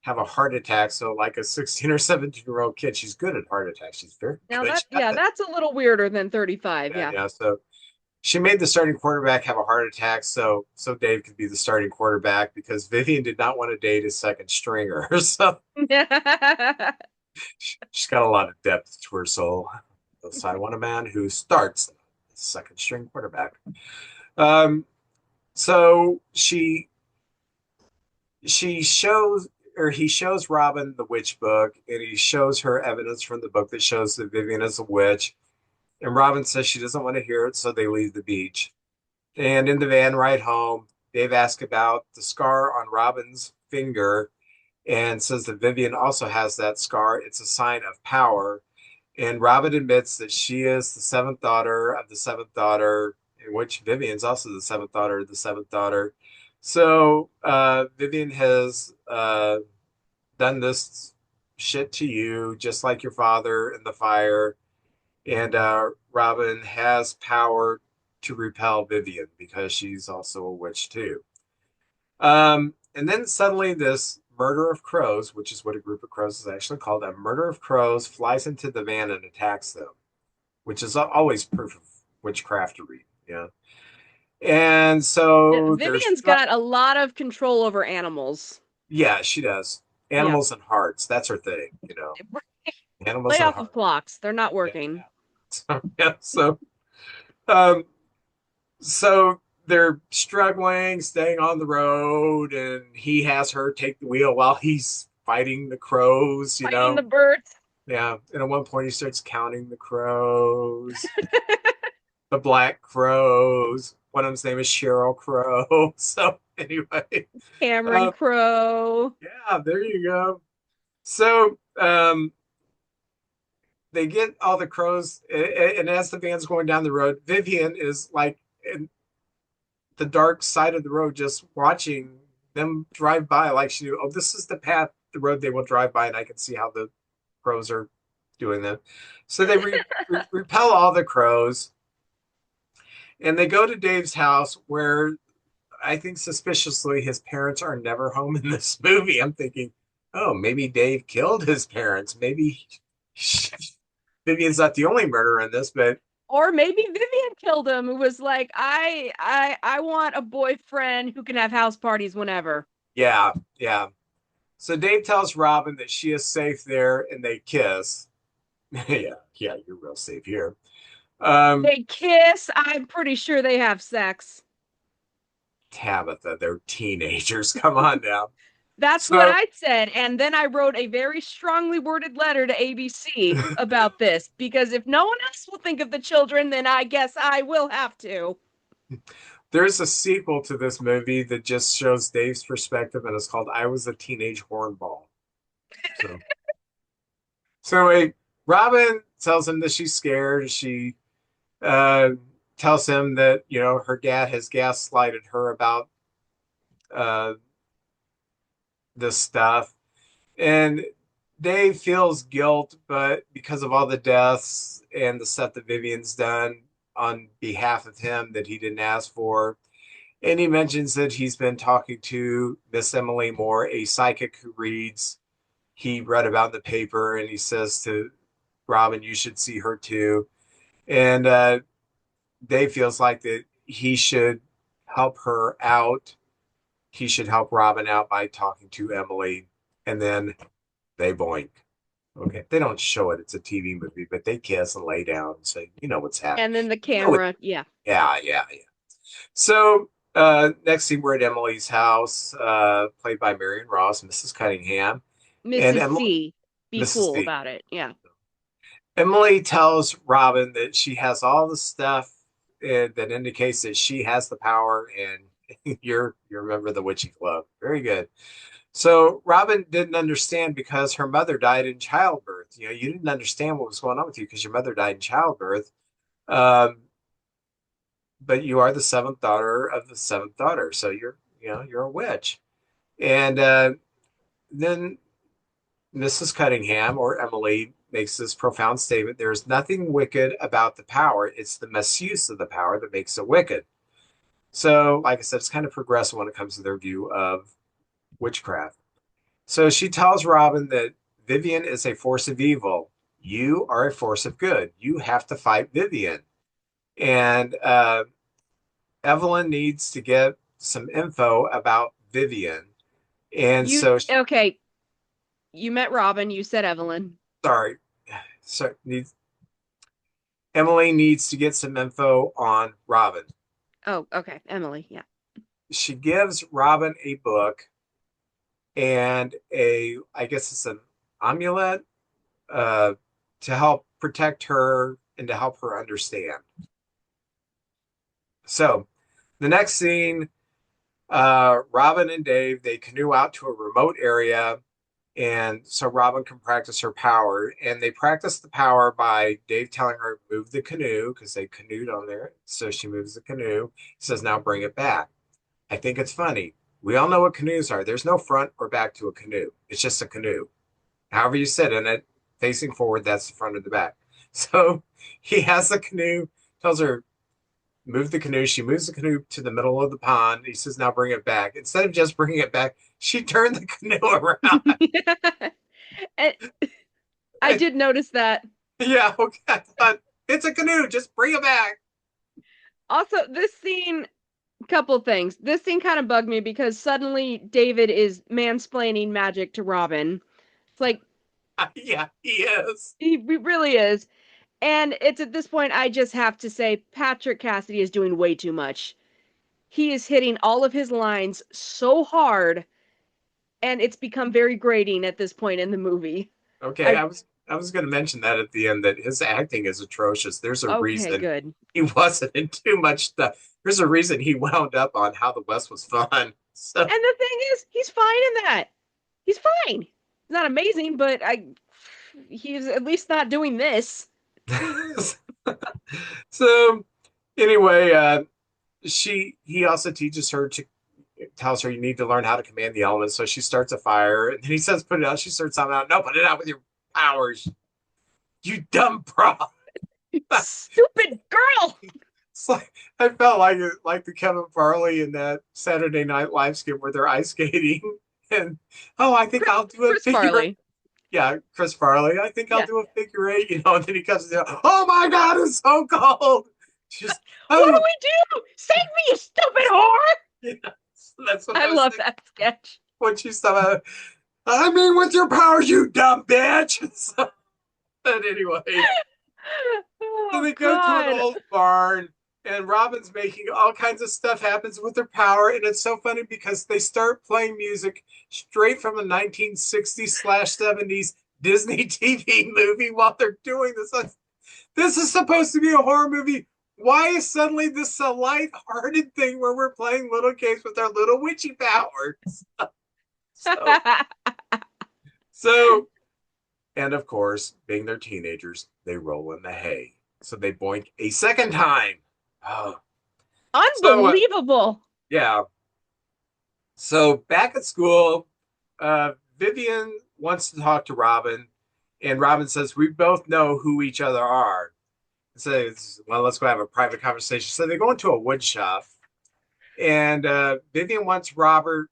have a heart attack. So, like a 16 or 17-year-old kid, she's good at heart attacks. She's very now good. that, She got yeah, that. that's a little weirder than 35. Yeah, Yeah. yeah. So she made the starting quarterback have a heart attack, so Dave could be the starting quarterback because Vivian did not want to date his second stringer. So she's got a lot of depth to her soul. So I want a man who starts second string quarterback. Um, so she shows or he shows Robin the witch book, and he shows her evidence from the book that shows that Vivian is a witch. And Robin says she doesn't want to hear it, so they leave the beach. And in the van ride home, Dave asks about the scar on Robin's finger and says that Vivian also has that scar. It's a sign of power. And Robin admits that she is the seventh daughter of the seventh daughter, in which Vivian's also the seventh daughter of the seventh daughter. So Vivian has done this shit to you, just like your father in the fire. And Robin has power to repel Vivian because she's also a witch too. And then suddenly, this murder of crows, which is what a group of crows is actually called, a murder of crows flies into the van and attacks them, which is always proof of witchcraftery. Yeah. And so there's, Vivian's got a lot of control over animals. yeah, she does. Yeah. Animals and hearts. That's her thing. Animals Lay and off of hearts. clocks. They're not Yeah, working. yeah. So, yeah. Um, so they're struggling, staying on the road, and he has her take the wheel while he's fighting the crows, you Fighting the know. birds. Yeah. And at one point, he starts counting the crows, the black crows. One of them's name is Cheryl Crow. So, anyway, Cameron uh, Crowe. yeah, there you go. So, they get all the crows, and as the van's going down the road, Vivian is like in the dark side of the road, just watching them drive by, like she knew, oh, this is the path, the road they will drive by, and I can see how the crows are doing them. So they repel all the crows, and they go to Dave's house, where I think suspiciously his parents are never home in this movie. I'm thinking, oh, maybe Dave killed his parents. Maybe Vivian's not the only murderer in this, but Or maybe Vivian killed him, who was like, I want a boyfriend who can have house parties whenever. yeah, yeah. So Dave tells Robin that she is safe there, and they kiss. Yeah, yeah, you're real safe here. Um, They kiss. I'm pretty sure they have sex. Tabitha, they're teenagers. Come on now. That's what So I said. And then I wrote a very strongly worded letter to ABC about this because if no one else will think of the children, then I guess I will have to. there's a sequel to this movie that just shows Dave's perspective, and it's called "I Was a Teenage Hornball." So, so anyway, Robin tells him that she's scared. She uh, tells him that her dad has gaslighted her about uh, this stuff. And Dave feels guilt, but because of all the deaths and the stuff that Vivian's done on behalf of him that he didn't ask for. And he mentions that he's been talking to Miss Emily Moore, a psychic who reads. He read about in the paper, and he says to Robin, you should see her too. And Dave feels like that he should help her out. He should help Robin out by talking to Emily. And then they boink. Okay, they don't show it. It's a TV movie, but they kiss and lay down and say, you know what's And happening. then the You know what? camera, yeah, Yeah, yeah, yeah. So next scene, we're at Emily's house, played by Marion Ross, Mrs. Cunningham, and Mrs. C, be Mrs. cool C. about it. Yeah. Emily tells Robin that she has all the stuff that indicates that she has the power, and you're a member of the Witchy Club. Very good. So Robin didn't understand because her mother died in childbirth. You know, you didn't understand what was going on with you because your mother died in childbirth. Um, but you are the seventh daughter of the seventh daughter, so you're a witch. And then Mrs. Cunningham or Emily makes this profound statement: there is nothing wicked about the power; it's the misuse of the power that makes it wicked. So, like I said, it's kind of progressive when it comes to their view of witchcraft. So she tells Robin that Vivian is a force of evil. You are a force of good. You have to fight Vivian. And Evelyn needs to get some info about Vivian. And You so, okay, you met Robin, you said Evelyn. sorry, so Emily needs to get some info on Robin. Oh, okay, Emily, yeah. She gives Robin a book and I guess it's an amulet uh, to help protect her and to help her understand. So the next scene, Robin and Dave, they canoe out to a remote area. And so Robin can practice her power. And they practice the power by Dave telling her, move the canoe, because they canoed on there. So she moves the canoe. He says, now bring it back. I think it's funny. We all know what canoes are. There's no front or back to a canoe. It's just a canoe. However you sit in it, facing forward, that's the front or the back. So he has the canoe, tells her, move the canoe. She moves the canoe to the middle of the pond. He says, now bring it back. Instead of just bringing it back, she turned the canoe around. And I did notice that. Yeah, okay. I thought, it's a canoe. Just bring it back. Also, this scene, couple things. This scene kind of bugged me because suddenly David is mansplaining magic to Robin. It's like Yeah, he is. he really is. And it's at this point I just have to say Patrick Cassidy is doing way too much. He is hitting all of his lines so hard, and it's become very grating at this point in the movie. Okay, I I was going to mention that at the end that his acting is atrocious. There's a okay, reason good. he wasn't in too much stuff. There's a reason he wound up on How the West Was Fun. So And the thing is, he's fine in that. He's fine. He's not amazing, but he's at least not doing this. so anyway, he also teaches her to tells her you need to learn how to command the elements. So she starts a fire, and then he says, "Put it out." She starts something out. No, put it out with your powers. You dumb bro. Stupid girl. It's like I felt like the Kevin Farley in that Saturday Night Live skit where they're ice skating, and oh, I think I'll do a Chris figure eight. Farley. Yeah, Chris Farley. I think I'll Yeah. do a figure eight. And then he comes down. Oh my God, it's so cold. Just What do oh, we do? Save me, you stupid whore! yeah. That's what I I was love thinking that sketch. when she said, I mean, with your powers, you dumb bitch. So, but anyway, so Oh they go to an God. old barn, and Robin's making all kinds of stuff happens with her power, and it's so funny because they start playing music straight from a 1960s/70s Disney TV movie while they're doing this. This is supposed to be a horror movie. Why is suddenly this a light-hearted thing where we're playing little games with our little witchy powers? So, so and of course, being they're teenagers, they roll in the hay. So they boink a second time. Oh. So, Unbelievable. yeah. So back at school, Vivian wants to talk to Robin, and Robin says, we both know who each other are. Says, well, let's go have a private conversation. So they go into a wood shop, and Vivian wants Robin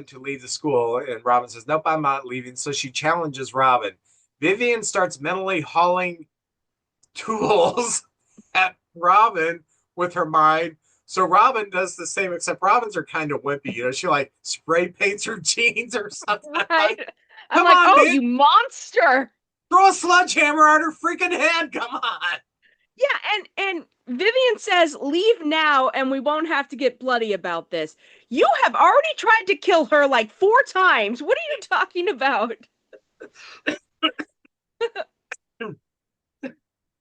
to leave the school, and Robin says, nope, I'm not leaving. So she challenges Robin. Vivian starts mentally hauling tools at Robin with her mind. So Robin does the same, except Robins are kind of wimpy. She like spray paints her jeans or something. I'm Right? like, I'm come like, on, oh, man. you monster. Throw a sledgehammer at her freaking head. Come on. Yeah, and Vivian says, "Leave now, and we won't have to get bloody about this." You have already tried to kill her like 4 times. What are you talking about?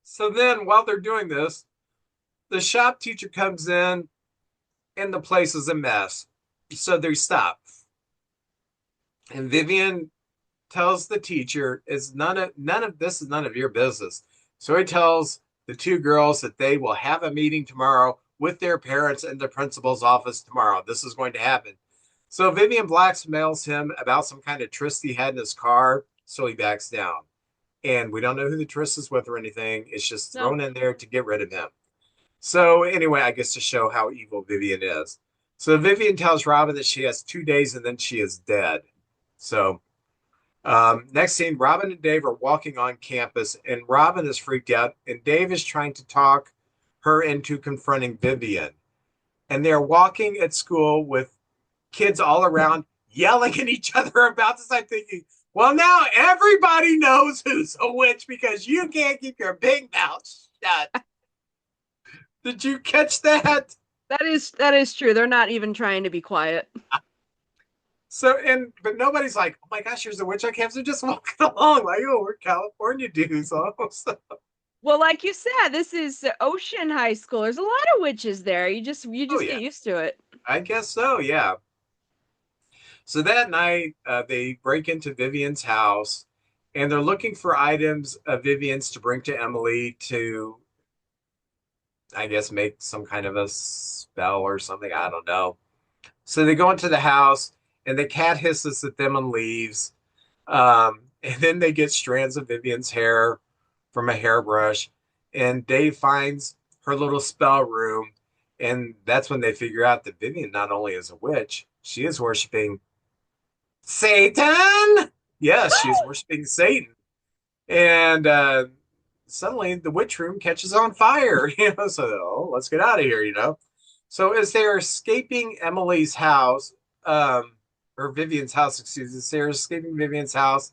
So then, while they're doing this, the shop teacher comes in and the place is a mess. So they stop. And Vivian tells the teacher, "Is none of this is none of your business." So he tells the two girls that they will have a meeting tomorrow with their parents in the principal's office tomorrow. This is going to happen. So Vivian blackmails him about some kind of tryst he had in his car, so he backs down. And we don't know who the tryst is with or anything. It's just No. thrown in there to get rid of him. So anyway, I guess to show how evil Vivian is. So Vivian tells Robin that she has 2 days and then she is dead. So next scene, Robin and Dave are walking on campus, and Robin is freaked out, and Dave is trying to talk her into confronting Vivian. And they're walking at school with kids all around yelling at each other about this. I'm thinking, well, now everybody knows who's a witch because you can't keep your big mouth shut. Did you catch that? That is true. They're not even trying to be quiet. So, and but nobody's like, oh my gosh, here's a witch on campus. They're just walking along like, oh, we're California dudes. Almost. Well, like you said, this is Ocean High School. There's a lot of witches there. You Oh just yeah, get used to it. I guess so. Yeah. So that night, they break into Vivian's house, and they're looking for items of Vivian's to bring to Emily to, I guess, make some kind of a spell or something. I don't know. So they go into the house, and the cat hisses at them and leaves. And then they get strands of Vivian's hair from a hairbrush, and Dave finds her little spell room, and that's when they figure out that Vivian not only is a witch, she is worshiping Satan. Yes, she's worshiping Satan, and suddenly the witch room catches on fire. So let's get out of here. So as they're escaping Emily's house, or Vivian's house, excuse me, as they're escaping Vivian's house,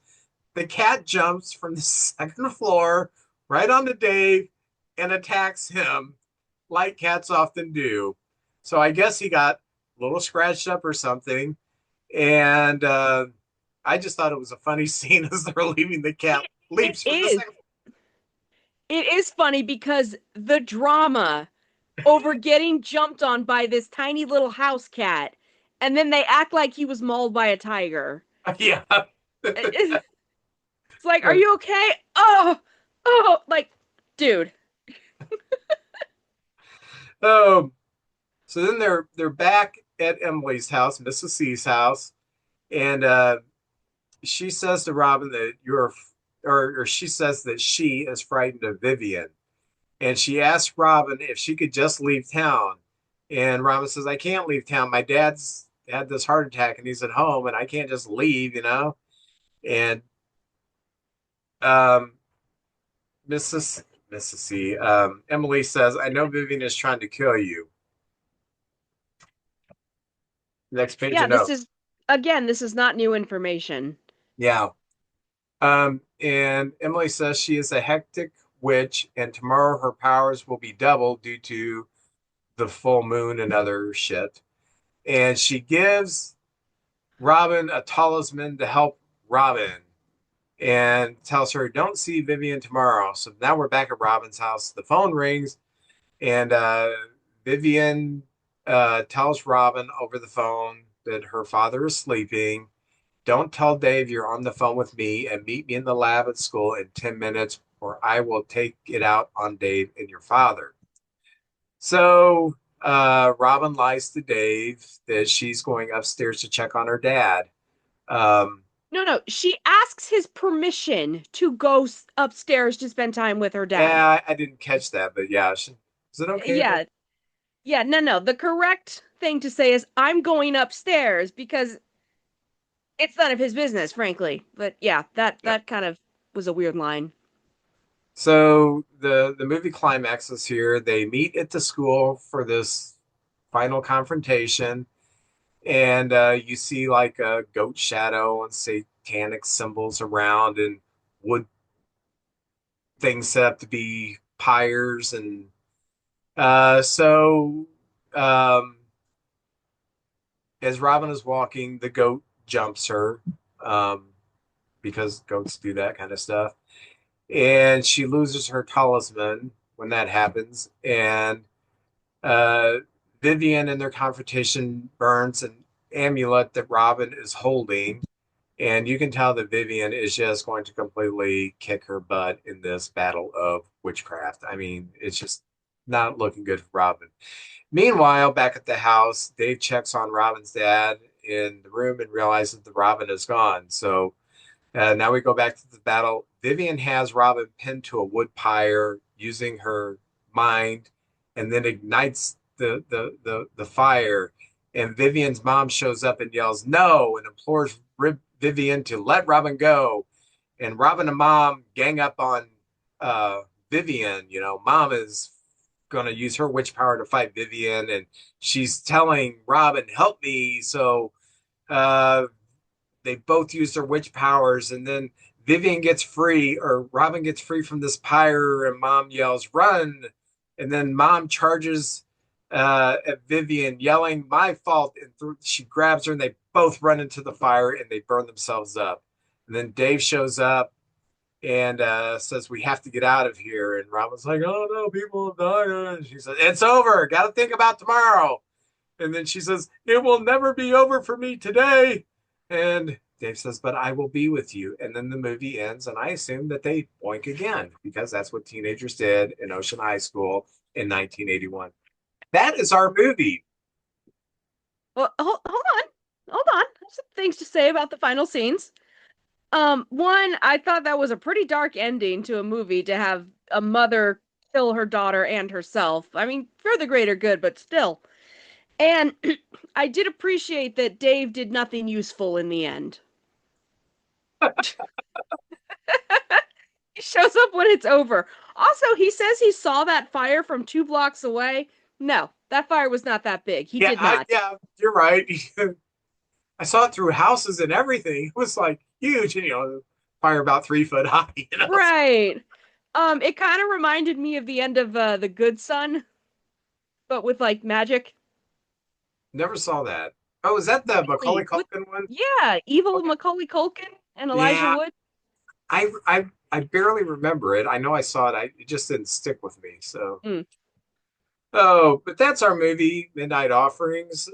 the cat jumps from the second floor right onto Dave and attacks him like cats often do. So I guess he got a little scratched up or something. And I just thought it was a funny scene as they're leaving. The cat It leaps from the is. second It is funny because the drama over getting jumped on by this tiny little house cat, and then they act like he was mauled by a tiger. floor. Yeah. It's like, are you okay? Oh, like, dude. um, so then they're back at Emily's house, Mrs. C's house, and she says to Robin that or she says that she is frightened of Vivian. And she asked Robin if she could just leave town. And Robin says, I can't leave town. My dad's had this heart attack and he's at home and I can't just leave. And um, Mrs. C, Emily says, I know Vivian is trying to kill you. Next page Yeah, of notes. this is not new information. Yeah. And Emily says she is a hectic witch and tomorrow her powers will be doubled due to the full moon and other shit. And she gives Robin a talisman to help Robin and tells her, don't see Vivian tomorrow. So now we're back at Robin's house. The phone rings, and Vivian tells Robin over the phone that her father is sleeping. Don't tell Dave you're on the phone with me and meet me in the lab at school in 10 minutes, or I will take it out on Dave and your father. So Robin lies to Dave that she's going upstairs to check on her dad. Um, No, she asks his permission to go upstairs to spend time with her dad. yeah, I didn't catch that, but yeah, is it okay? Yeah, yeah, no. The correct thing to say is, I'm going upstairs because it's none of his business, frankly. But yeah, that Yeah. that kind of was a weird line. So the movie climaxes here. They meet at the school for this final confrontation, and you see like a goat shadow and satanic symbols around and wood things set up to be pyres, and so um, as Robin is walking, the goat jumps her um, because goats do that kind of stuff, and she loses her talisman when that happens, and uh, Vivian in their confrontation burns an amulet that Robin is holding. And you can tell that Vivian is just going to completely kick her butt in this battle of witchcraft. I mean, it's just not looking good for Robin. Meanwhile, back at the house, Dave checks on Robin's dad in the room and realizes that Robin is gone. So now we go back to the battle. Vivian has Robin pinned to a wood pyre using her mind, and then ignites the fire. And Vivian's mom shows up and yells no, and implores Vivian to let Robin go. And Robin and mom gang up on Vivian. You know, mom is going to use her witch power to fight Vivian, and she's telling Robin, "Help me!" So uh, they both use their witch powers, and then Vivian gets free, or Robin gets free from this pyre, and mom yells, "Run!" And then mom charges at Vivian, yelling, "My fault!" And she grabs her, and they both run into the fire and they burn themselves up. And then Dave shows up and says, "We have to get out of here." And Robin's like, "Oh no, people have died." And she says, "It's over. Got to think about tomorrow." And then she says, "It will never be over for me today." And Dave says, "But I will be with you." And then the movie ends, and I assume that they boink again because that's what teenagers did in Ocean High School in 1981. That is our movie. Well, hold on. I have some things to say about the final scenes. One, I thought that was a pretty dark ending to a movie to have a mother kill her daughter and herself. I mean, for the greater good, but still. And I did appreciate that Dave did nothing useful in the end. He shows up when it's over. Also, he says he saw that fire from 2 blocks away. No, that fire was not that big. He did not. Yeah, you're right. I saw it through houses and everything. It was like huge, and fire about 3 foot high. Right. It kind of reminded me of the end of The Good Son, but with like magic. Never saw that. Oh, is that the Macaulay Really? With Culkin one? yeah, evil Okay. Macaulay Culkin and Elijah Yeah, Wood. I barely remember it. I know I saw it. It just didn't stick with me. So, Mm. oh, but that's our movie, Midnight Offerings.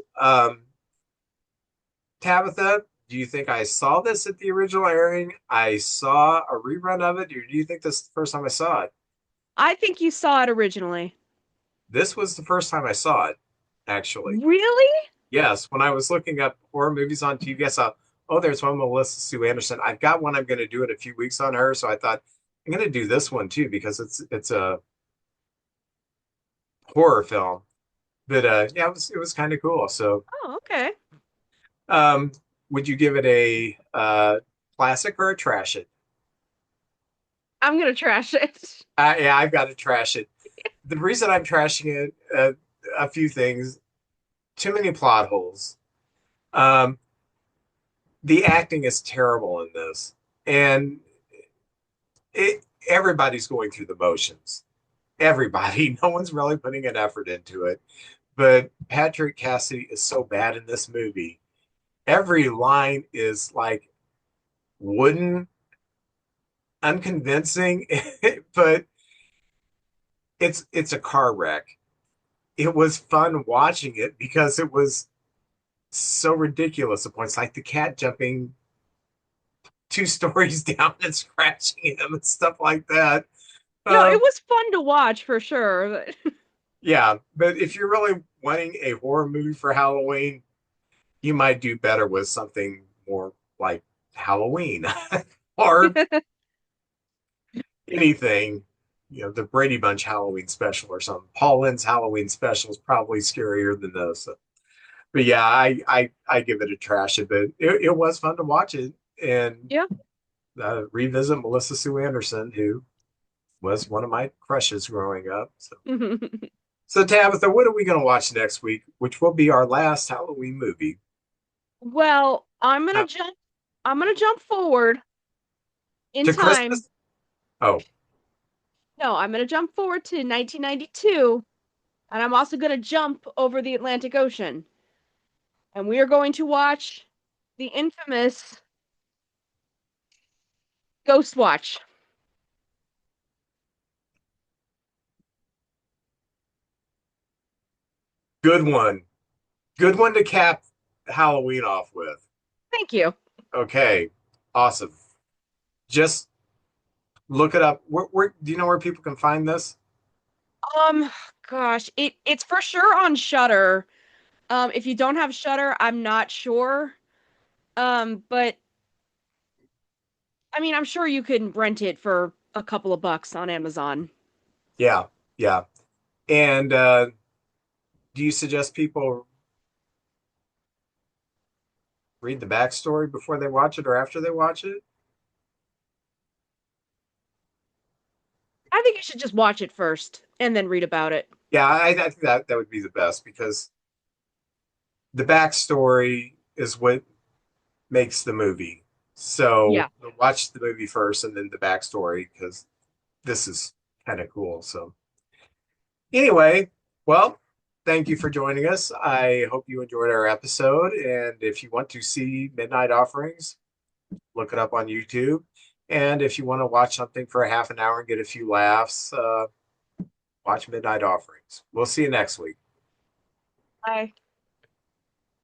Tabitha, do you think I saw this at the original airing? I saw a rerun of it, or do you think this is the first time I saw it? I think you saw it originally. This was the first time I saw it, actually. Really? Yes, when I was looking up horror movies on TV, I saw, oh, there's one with Melissa Sue Anderson. I've got one I'm going to do in a few weeks on her, so I thought I'm going to do this one too because it's a horror film. But yeah, it was kind of cool. So, Oh, okay. um, would you give it a classic or a trash it? I'm gonna trash it. Yeah, I've got to trash it. The reason I'm trashing it, a few things, too many plot holes. Um, the acting is terrible in this, and everybody's going through the motions. Everybody, no one's really putting an effort into it. But Patrick Cassidy is so bad in this movie. Every line is like wooden, unconvincing, but it's a car wreck. It was fun watching it because it was so ridiculous at points, like the cat jumping 2 stories down and scratching him and stuff like that. No, it Um, was fun to watch for sure. yeah, but if you're really wanting a horror movie for Halloween, you might do better with something more like Halloween or anything. The Brady Bunch Halloween special or something. Paul Lynde's Halloween special is probably scarier than this. But yeah, I give it a trash it, but it was fun to watch it and Yeah. revisit Melissa Sue Anderson, who was one of my crushes growing up. So Tabitha, what are we going to watch next week, which will be our last Halloween movie? Well, Uh, I'm gonna jump forward in to time. Christmas? Oh, No, I'm going to jump forward to 1992, and I'm also going to jump over the Atlantic Ocean. And we are going to watch the infamous Ghost Watch. Good one. Good one to cap Halloween off with. Thank you. Okay, awesome. Just look it up. Do you know where people can find this? Um, gosh, it's for sure on Shutter. If you don't have Shutter, I'm not sure. But I mean, I'm sure you can rent it for a couple of bucks on Amazon. Yeah, yeah. And do you suggest people read the backstory before they watch it or after they watch it? I think you should just watch it first and then read about it. Yeah, I think that would be the best because the backstory is what makes the movie. So Yeah. watch the movie first and then the backstory because this is kind of cool. So anyway, well, thank you for joining us. I hope you enjoyed our episode. And if you want to see Midnight Offerings, look it up on YouTube. And if you want to watch something for a half an hour and get a few laughs, watch Midnight Offerings. We'll see you next week. Bye.